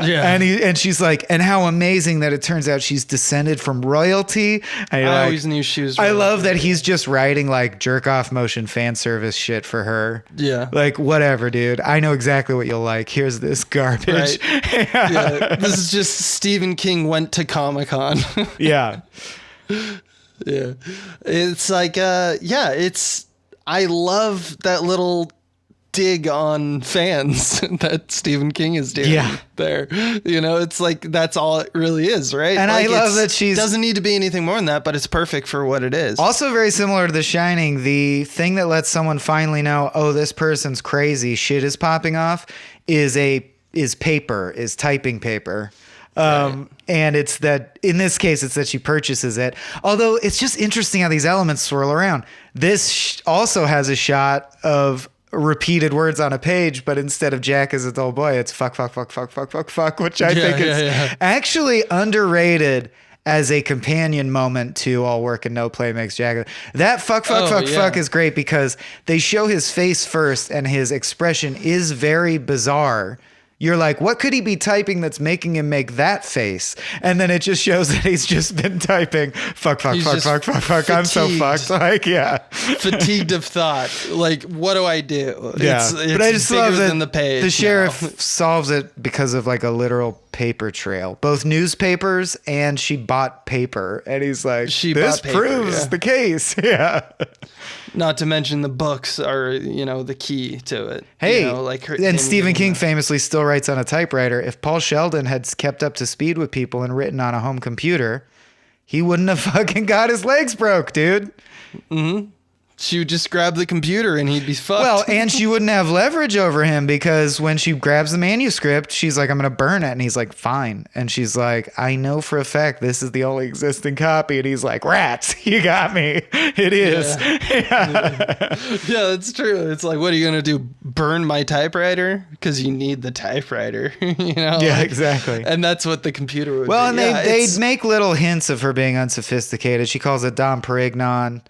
Yeah. And she's like, and how amazing that it turns out she's descended from royalty. I always knew she was royalty. I love that he's just writing like jerk off motion fan service shit for her. Yeah. Like, whatever, dude. I know exactly what you'll like. Here's this garbage. Right. Yeah. This is just Stephen King went to Comic-Con. Yeah. Yeah. It's like, I love that little dig on fans that Stephen King is doing there. It's like, that's all it really is, right? And like, I love that doesn't need to be anything more than that, but it's perfect for what it is. Also very similar to The Shining, the thing that lets someone finally know, oh, this person's crazy, shit is popping off, is typing paper. And it's that, in this case, it's that she purchases it. Although it's just interesting how these elements swirl around. This also has a shot of repeated words on a page, but instead of Jack as a dull boy, it's fuck, fuck, fuck, fuck, fuck, fuck, fuck, which I think is actually underrated as a companion moment to All Work and No Play Makes Jack. That fuck, fuck, fuck is great because they show his face first and his expression is very bizarre. You're like, what could he be typing that's making him make that face? And then it just shows that he's just been typing fuck, fuck, fuck, fuck, fuck, fuck. I'm so fucked. Like, yeah. Fatigued of thought. Like, what do I do? Yeah. It's but I just love that the page the sheriff solves it because of like a literal paper trail. Both newspapers and she bought paper. And he's like, this proves the case. Yeah. Not to mention the books are, the key to it. Hey, like and Stephen King famously still writes on a typewriter. If Paul Sheldon had kept up to speed with people and written on a home computer, he wouldn't have fucking got his legs broke, dude. Mm-hmm. She would just grab the computer and he'd be fucked. Well, and she wouldn't have leverage over him because when she grabs the manuscript, she's like, I'm going to burn it. And he's like, fine. And she's like, I know for a fact this is the only existing copy. And he's like, rats, you got me. It is. Yeah, that's true. It's like, what are you going to do? Burn my typewriter? Because you need the typewriter, Yeah, exactly. And that's what the computer would Well, be. and they'd make little hints of her being unsophisticated. She calls it Dom Perignon.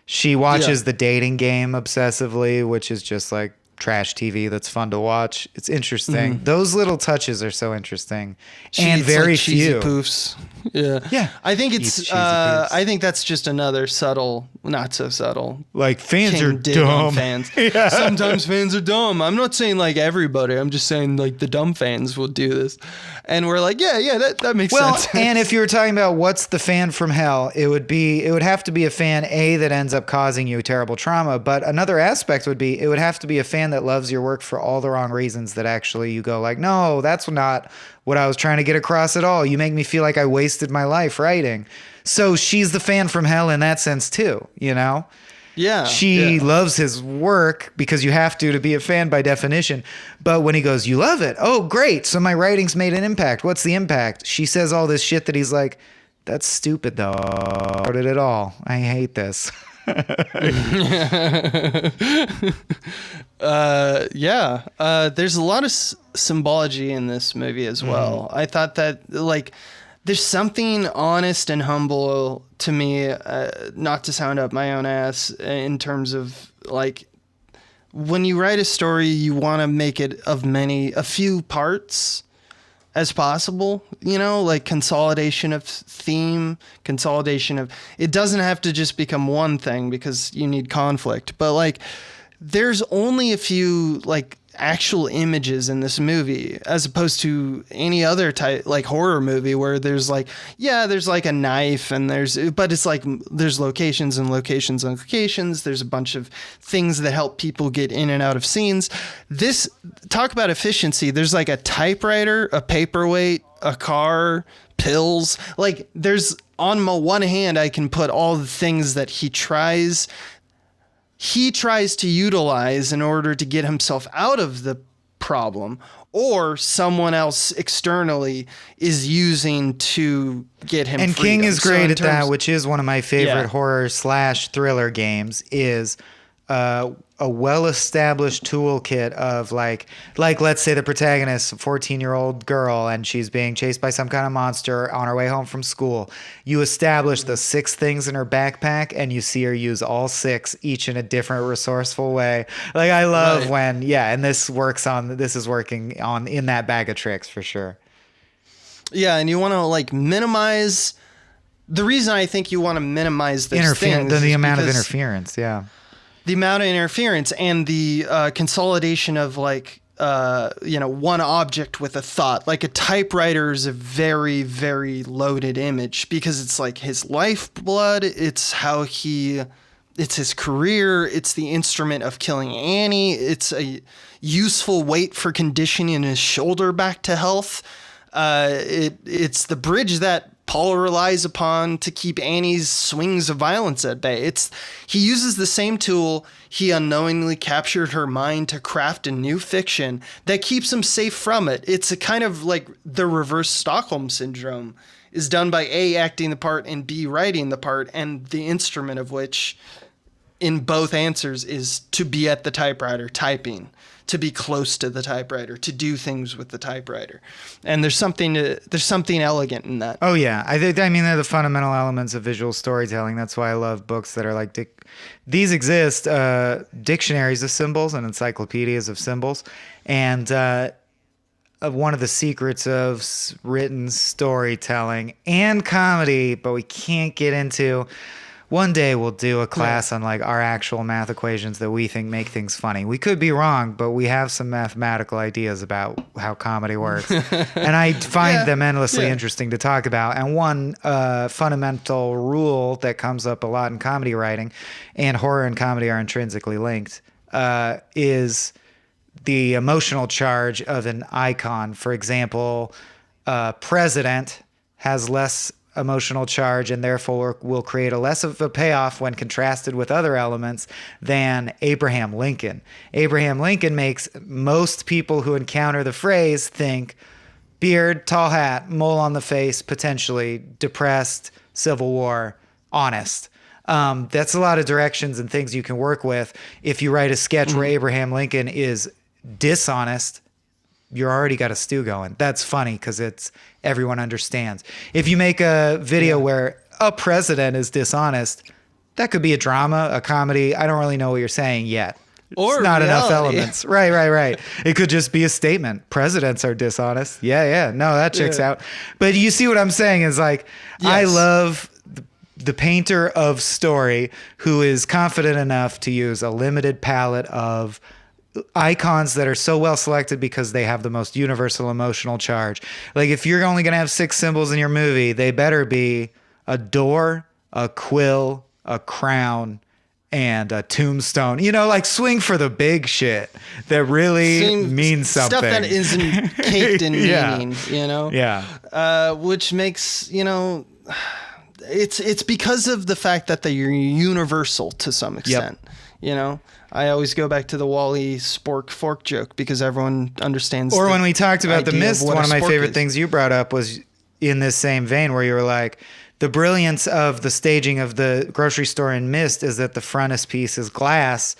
She watches the dating game obsessively, which is just like trash TV that's fun to watch. It's interesting. Mm-hmm. Those little touches are so interesting and very few. Poofs. Yeah. I think I think that's just another subtle, not so subtle. Like fans King are dig on dumb. Fans. Sometimes fans are dumb. I'm not saying like everybody. I'm just saying like the dumb fans will do this. And we're like, that makes sense. Well, and if you were talking about what's the fan from hell, it would have to be a fan that ends up causing you terrible trauma. But another aspect would be it would have to be a fan that loves your work for all the wrong reasons that actually you go like, no, that's not what I was trying to get across at all. You make me feel like I wasted my life writing. So she's the fan from hell in that sense too, Yeah. She loves his work because you have to be a fan by definition. But when he goes, you love it. Oh, great. So my writing's made an impact. What's the impact? She says all this shit that he's like, that's stupid though. I wrote it at all. I hate this. There's a lot of symbology in this movie as well. I thought that like there's something honest and humble to me, not to sound up my own ass in terms of like when you write a story, you want to make it of a few parts as possible, like consolidation of theme, it doesn't have to just become one thing because you need conflict, but like there's only a few like actual images in this movie as opposed to any other type like horror movie where there's like a knife and but it's like there's locations and locations and locations. There's a bunch of things that help people get in and out of scenes. This talk about efficiency. There's like a typewriter, a paperweight, a car, pills. Like there's on my one hand, I can put all the things that he tries to utilize in order to get himself out of the problem, or someone else externally is using to get him and freedom. King is great at that, which is one of my favorite horror / thriller games, is a well-established toolkit of like let's say the protagonist, a 14-year-old girl, and she's being chased by some kind of monster on her way home from school. You establish the 6 things in her backpack and you see her use all 6, each in a different resourceful way. Like I love when, and this is working on in that bag of tricks for sure. Yeah, and you want to like minimize. The reason I think you want to minimize those things the amount of interference, the amount of interference and the consolidation of like, one object with a thought. Like a typewriter is a very, very loaded image because it's like his lifeblood. It's it's his career. It's the instrument of killing Annie. It's a useful weight for conditioning his shoulder back to health. It's the bridge that Paul relies upon to keep Annie's swings of violence at bay. He uses the same tool he unknowingly captured her mind to craft a new fiction that keeps him safe from it. It's a kind of like the reverse Stockholm syndrome is done by A, acting the part, and B, writing the part, and the instrument of which in both answers is to be at the typewriter typing, to be close to the typewriter, to do things with the typewriter. And there's something elegant in that. Oh yeah, I mean they're the fundamental elements of visual storytelling. That's why I love books that are like these exist, dictionaries of symbols and encyclopedias of symbols, and one of the secrets of written storytelling and comedy, but we can't get into. One day we'll do a class on like our actual math equations that we think make things funny. We could be wrong, but we have some mathematical ideas about how comedy works. And I find them endlessly interesting to talk about. And one fundamental rule that comes up a lot in comedy writing, and horror and comedy are intrinsically linked, is the emotional charge of an icon. For example, president has less emotional charge and therefore will create a less of a payoff when contrasted with other elements than Abraham Lincoln. Abraham Lincoln makes most people who encounter the phrase think beard, tall hat, mole on the face, potentially depressed, Civil War, honest. That's a lot of directions and things you can work with. If you write a sketch where Abraham Lincoln is dishonest, you're already got a stew going. That's funny because it's everyone understands. If you make a video where a president is dishonest, that could be a drama, a comedy. I don't really know what you're saying yet. Or it's not enough reality. elements. Right. It could just be a statement. Presidents are dishonest. Yeah. No, that checks out. But you see what I'm saying is like, I love the painter of story who is confident enough to use a limited palette of icons that are so well selected because they have the most universal emotional charge. Like if you're only going to have 6 symbols in your movie, they better be a door, a quill, a crown, and a tombstone. You know, like swing for the big shit that really means something. Stuff that isn't caked in meaning, you know? Yeah. Which makes, you know, it's because of the fact that they're universal to some extent, you know? I always go back to the Wall-E spork fork joke because everyone understands. Or when we talked about The idea Mist, what one a of my spork favorite is. things you brought up was in this same vein where you were like, the brilliance of the staging of the grocery store in Mist is that the frontispiece is glass.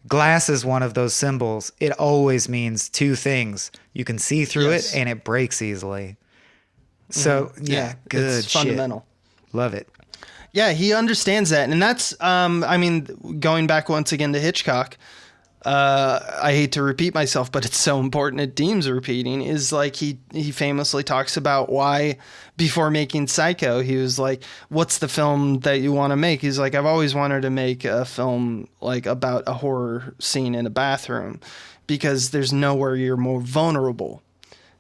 Glass is one of those symbols. It always means 2 things. You can see through it and it breaks easily. So good it's shit. fundamental. Love it. Yeah, he understands that. And that's, I mean, going back once again to Hitchcock, I hate to repeat myself, but it's so important it deems repeating, is like he famously talks about why before making Psycho, he was like, what's the film that you want to make? He's like, I've always wanted to make a film like about a horror scene in a bathroom because there's nowhere you're more vulnerable,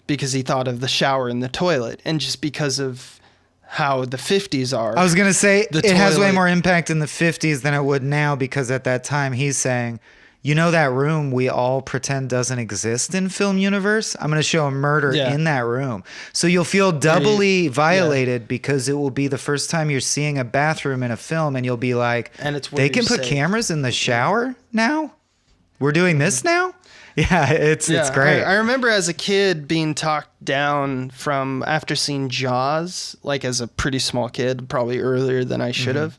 because he thought of the shower and the toilet, and just because of how the 50s are. I was going to say it has way toilet- more impact in the 50s than it would now, because at that time he's saying, you know, that room we all pretend doesn't exist in film universe? I'm going to show a murder in that room. So you'll feel doubly violated because it will be the first time you're seeing a bathroom in a film, and you'll be like, and it's they can put cameras in the shower now? We're doing this now? Yeah, it's great. I remember as a kid being talked down from after seeing Jaws, like as a pretty small kid, probably earlier than I should have.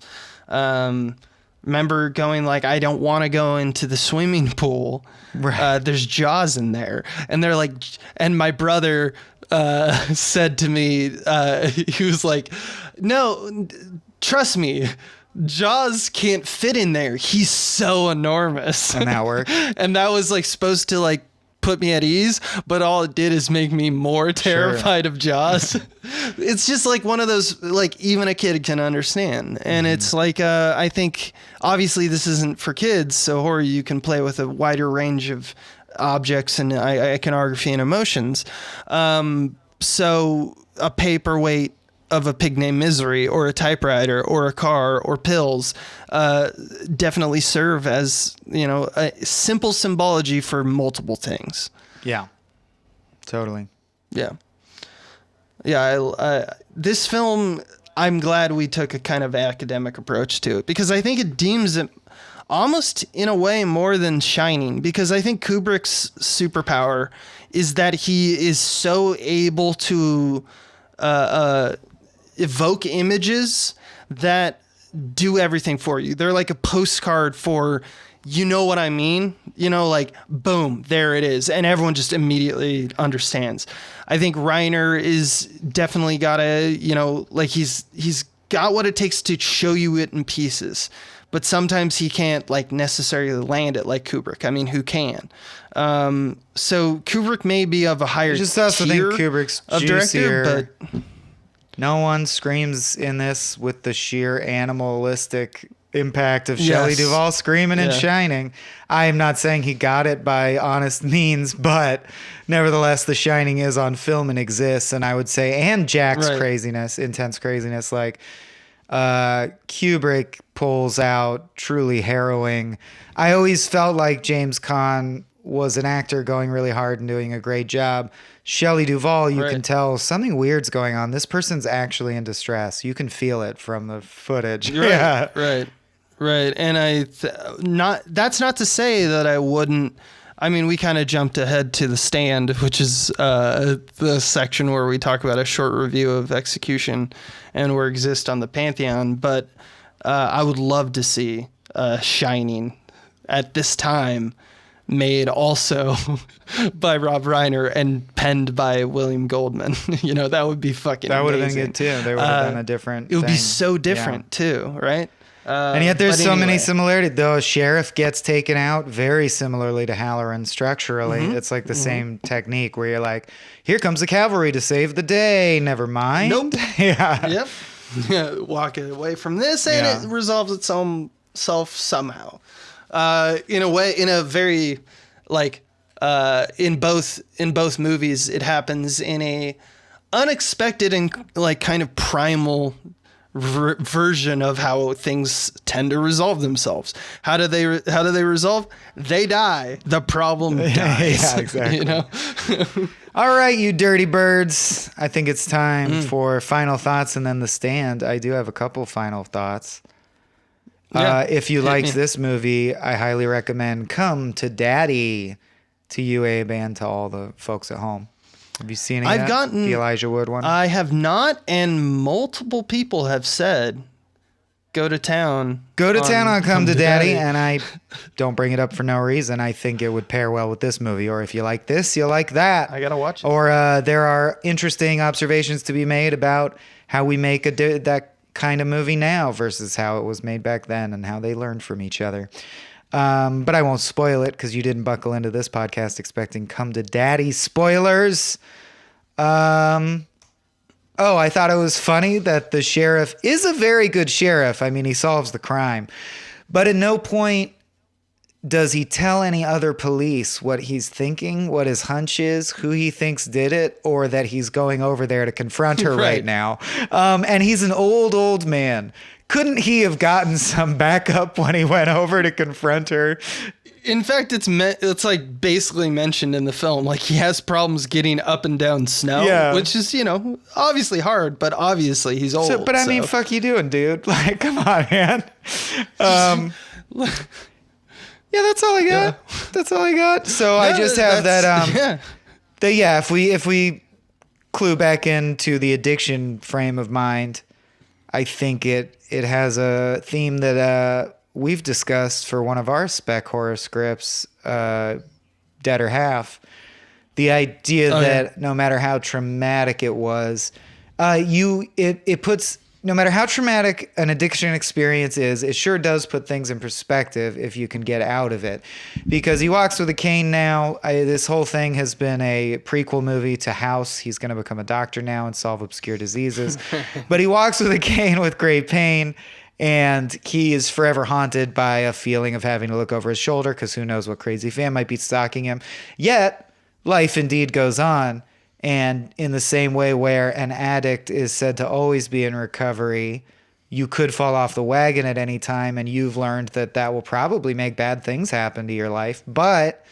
Remember going like, I don't want to go into the swimming pool. Right. There's Jaws in there. And they're like, and my brother said to me, he was like, no, trust me, Jaws can't fit in there. He's so enormous. And that worked. And that was like supposed to like put me at ease, but all it did is make me more terrified of Jaws. It's just like one of those, like even a kid can understand. And it's like, I think obviously this isn't for kids, so horror, you can play with a wider range of objects and iconography and emotions. So a paperweight of a pig named Misery, or a typewriter, or a car, or pills, definitely serve as, you know, a simple symbology for multiple things. Yeah, totally. Yeah. This film, I'm glad we took a kind of academic approach to it, because I think it deems it almost in a way more than Shining, because I think Kubrick's superpower is that he is so able to evoke images that do everything for you. They're like a postcard for, you know what I mean? You know, like, boom, there it is. And everyone just immediately understands. I think Reiner is definitely got like he's got what it takes to show you it in pieces. But sometimes he can't like necessarily land it like Kubrick. I mean, who can? So Kubrick may be of a higher Just also think tier Kubrick's of juicier. director, but No one screams in this with the sheer animalistic impact of Shelley Yes. Duvall screaming and Yeah. shining. I am not saying he got it by honest means, but nevertheless, The Shining is on film and exists. And I would say, and Jack's Right. craziness, intense craziness, like Kubrick pulls out truly harrowing. I always felt like James Caan was an actor going really hard and doing a great job. Shelley Duvall, you Right. can tell something weird's going on. This person's actually in distress. You can feel it from the footage. Yeah. Right. And that's not to say that I wouldn't. I mean, we kind of jumped ahead to The Stand, which is the section where we talk about a short review of Execution and where Exist on the Pantheon. But I would love to see Shining at this time made also by Rob Reiner and penned by William Goldman. You know, that would be fucking That would have been amazing. good too. They would have done a different It would be thing. so different too, right? And yet there's But so many anyway. similarities. Though a sheriff gets taken out very similarly to Halloran structurally. Mm-hmm. It's like the same technique where you're like, here comes the cavalry to save the day. Never mind. Nope. Yeah. Yep. Yeah, walk away from this and Yeah. it resolves itself somehow. In a way, in a very like in both movies, it happens in a unexpected and like kind of primal version of how things tend to resolve themselves. How do they resolve? They die. The problem dies. Yeah, exactly. You know. All right, you dirty birds. I think it's time Mm. for final thoughts and then The Stand. I do have a couple final thoughts. Yeah. If you Hit liked me. this movie, I highly recommend Come to Daddy, to you, Abe, and to all the folks at home. Have you seen it I've yet? gotten- The Elijah Wood one? I have not, and multiple people have said, "Go to town." Go to town on Come to Daddy, and I don't bring it up for no reason. I think it would pair well with this movie, or if you like this, you'll like that. I gotta watch it. Or there are interesting observations to be made about how we make that kind of movie now versus how it was made back then and how they learned from each other. But I won't spoil it because you didn't buckle into this podcast expecting Come to Daddy spoilers. I thought it was funny that the sheriff is a very good sheriff. I mean, he solves the crime. But at no point does he tell any other police what he's thinking, what his hunch is, who he thinks did it, or that he's going over there to confront her right Right. now. And he's an old man. Couldn't he have gotten some backup when he went over to confront her? In fact, it's like basically mentioned in the film. Like he has problems getting up and down snow, Yeah. which is obviously hard, but obviously he's old. But I mean, so- fuck you doing, dude? Like, come on, man. Yeah, that's all I got. Yeah. That's all I got. So I just have that. Yeah. If we clue back into the addiction frame of mind, I think it has a theme that we've discussed for one of our spec horror scripts, Dead or Half. The idea that no matter how traumatic it was, it puts, no matter how traumatic an addiction experience is, it sure does put things in perspective if you can get out of it. Because he walks with a cane now. This whole thing has been a prequel movie to House. He's going to become a doctor now and solve obscure diseases. But he walks with a cane with great pain. And he is forever haunted by a feeling of having to look over his shoulder because who knows what crazy fan might be stalking him. Yet, life indeed goes on. And in the same way where an addict is said to always be in recovery, you could fall off the wagon at any time, and you've learned that will probably make bad things happen to your life. But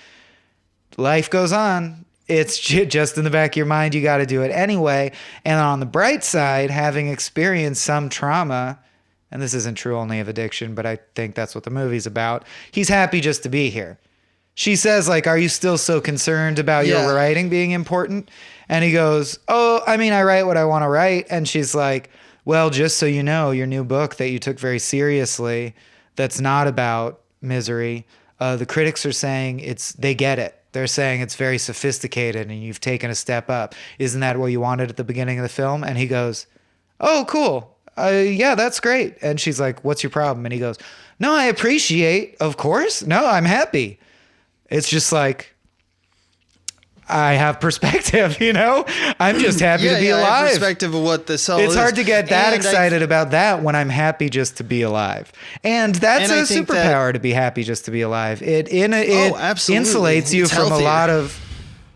life goes on. It's just in the back of your mind. You got to do it anyway. And on the bright side, having experienced some trauma, and this isn't true only of addiction, but I think that's what the movie's about, he's happy just to be here. She says, like, are you still so concerned about your writing being important? And he goes, oh, I mean, I write what I want to write. And she's like, well, just so you know, your new book that you took very seriously, that's not about misery. The critics are saying they get it. They're saying it's very sophisticated and you've taken a step up. Isn't that what you wanted at the beginning of the film? And he goes, oh, cool. Yeah, that's great. And she's like, what's your problem? And he goes, no, I appreciate, of course. No, I'm happy. It's just like, I have perspective, you know? I'm just happy to be alive. I have perspective of what this all is. It's hard to get that excited about that when I'm happy just to be alive. And that's a superpower, to be happy just to be alive. It insulates you from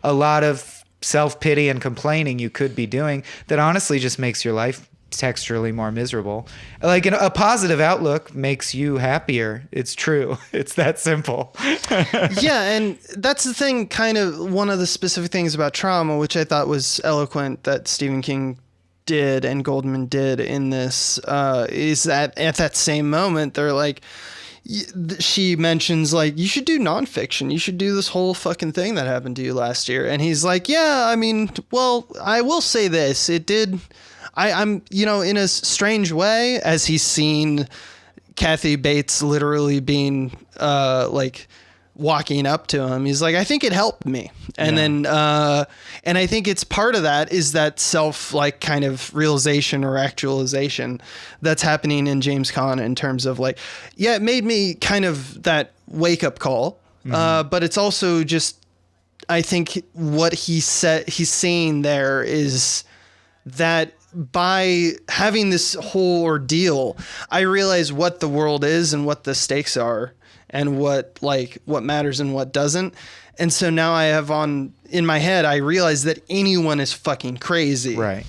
a lot of self-pity and complaining you could be doing that honestly just makes your life texturally more miserable. Like a positive outlook makes you happier. It's true. It's that simple. Yeah, and that's the thing, kind of one of the specific things about trauma, which I thought was eloquent that Stephen King did and Goldman did in this, is that at that same moment, they're like, she mentions like, you should do nonfiction. You should do this whole fucking thing that happened to you last year. And he's like, yeah, I mean, well, I will say this. It did... I'm, you know, in a strange way, as he's seen Kathy Bates literally being, like, walking up to him, he's like, I think it helped me. And then, and I think it's part of that is that self, like, kind of realization or actualization that's happening in James Caan in terms of, like, yeah, it made me kind of that wake-up call, but it's also just, I think what he's saying there is that by having this whole ordeal, I realize what the world is and what the stakes are and what matters and what doesn't. And so now I have in my head, I realize that anyone is fucking crazy. Right.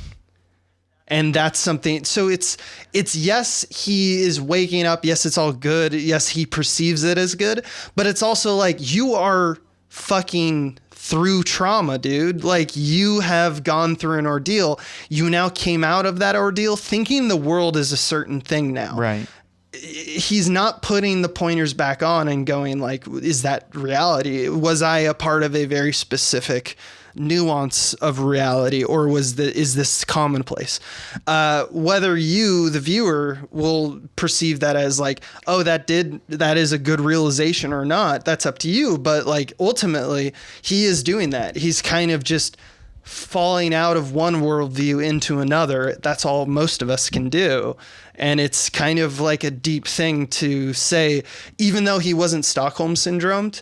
And that's something. So it's yes, he is waking up. Yes, it's all good. Yes, he perceives it as good, but it's also like, you are fucking through trauma, dude. Like, you have gone through an ordeal. You now came out of that ordeal thinking the world is a certain thing now. Right. He's not putting the pointers back on and going like, is that reality? Was I a part of a very specific nuance of reality, or is this commonplace? Whether you, the viewer, will perceive that as like, oh, that is a good realization or not, that's up to you. But like, ultimately, he is doing that. He's kind of just falling out of one worldview into another. That's all most of us can do. And it's kind of like a deep thing to say, even though he wasn't Stockholm syndromed,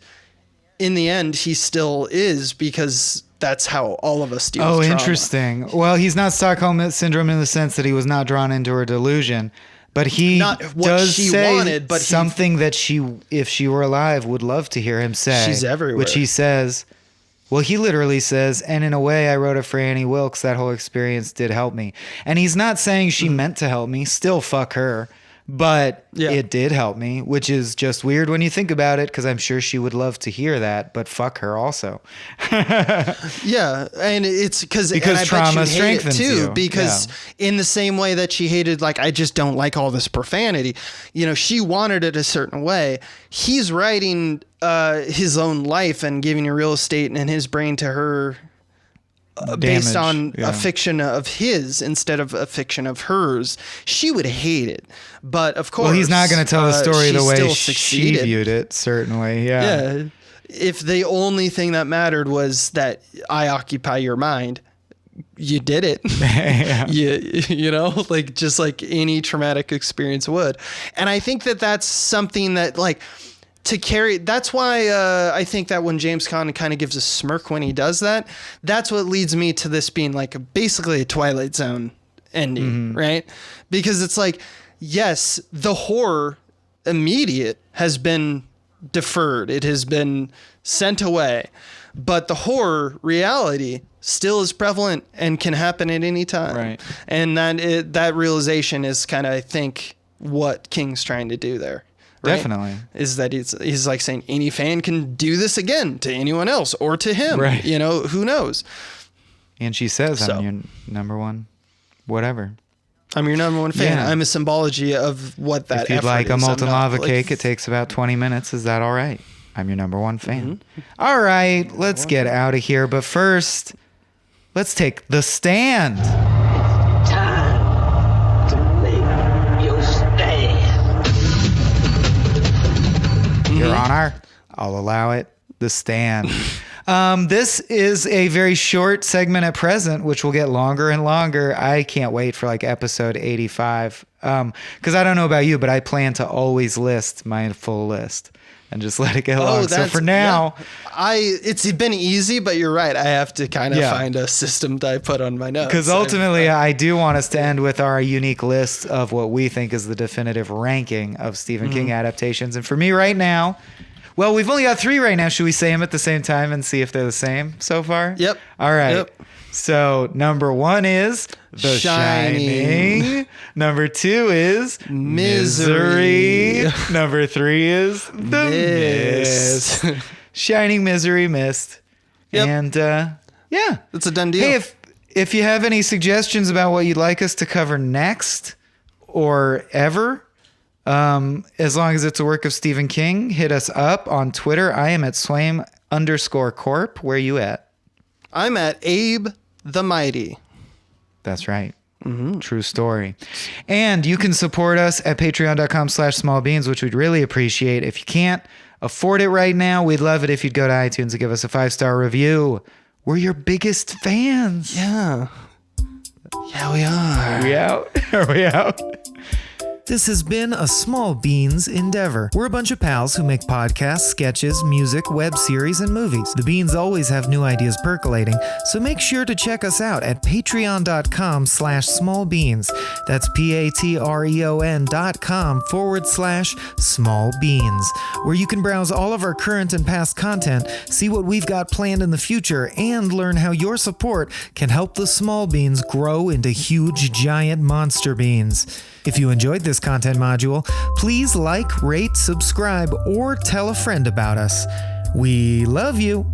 in the end, he still is, because that's how all of us deal with trauma. Interesting. Well, he's not Stockholm syndrome in the sense that he was not drawn into her delusion, but he does say something that she, if she were alive, would love to hear him say. She's everywhere. Which he says, well, he literally says, and in a way I wrote it for Annie Wilkes, that whole experience did help me. And he's not saying she meant to help me, still fuck her. But it did help me, which is just weird when you think about it, because I'm sure she would love to hear that, but fuck her also. Yeah, and it's because trauma strengthens you. Because in the same way that she hated, like, I just don't like all this profanity, you know, she wanted it a certain way. He's writing his own life and giving a real estate in his brain to her. Based on a fiction of his instead of a fiction of hers. She would hate it, but of course, well, he's not going to tell the story the way she viewed it. Certainly, yeah. If the only thing that mattered was that I occupy your mind, you did it. you know, like, just like any traumatic experience would. And I think that that's something that, like, to carry, that's why I think that when James Caan kind of gives a smirk when he does that, that's what leads me to this being like basically a Twilight Zone ending, right? Because it's like, yes, the horror immediate has been deferred. It has been sent away. But the horror reality still is prevalent and can happen at any time. Right. And that realization is kind of, I think, what King's trying to do there. Right? Definitely. Is that he's like saying any fan can do this again to anyone else or to him. Right. You know, who knows? And she says, I'm your number one, whatever. I'm your number one fan. Yeah. I'm a symbology of what that effort is. If you'd like a molten lava cake, it takes about 20 minutes. Is that all right? I'm your number one fan. All right, let's get out of here. But first, let's take the stand. Time Your Honor, I'll allow it. The stand. This is a very short segment at present, which will get longer and longer. I can't wait for like episode 85. Because I don't know about you, but I plan to always list my full list and just let it get along. So for now, it's been easy, but you're right. I have to kind of find a system that I put on my notes. Because ultimately, I do want us to end with our unique list of what we think is the definitive ranking of Stephen King adaptations. And for me right now, well, we've only got 3 right now. Should we say them at the same time and see if they're the same so far? Yep. All right. Yep. So number 1 is The Shining. Number 2 is Misery. Number 3 is The Mist. Shining, Misery, Mist. Yep. And yeah. It's a done deal. Hey, if you have any suggestions about what you'd like us to cover next or ever, as long as it's a work of Stephen King, hit us up on Twitter. I am at Swaim_Corp. Where are you at? I'm at Abe the Mighty. That's right. True story. And you can support us at patreon.com/smallbeans, which we'd really appreciate. If you can't afford it right now, we'd love it if you'd go to iTunes and give us a 5-star review. We're your biggest fans. Yeah. Yeah, we are. Are we out? Are we out? This has been a Small Beans endeavor. We're a bunch of pals who make podcasts, sketches, music, web series, and movies. The beans always have new ideas percolating, so make sure to check us out at patreon.com/smallbeans. That's patreon.com/smallbeans, where you can browse all of our current and past content, see what we've got planned in the future, and learn how your support can help the small beans grow into huge, giant monster beans. If you enjoyed this content module, please like, rate, subscribe, or tell a friend about us. We love you.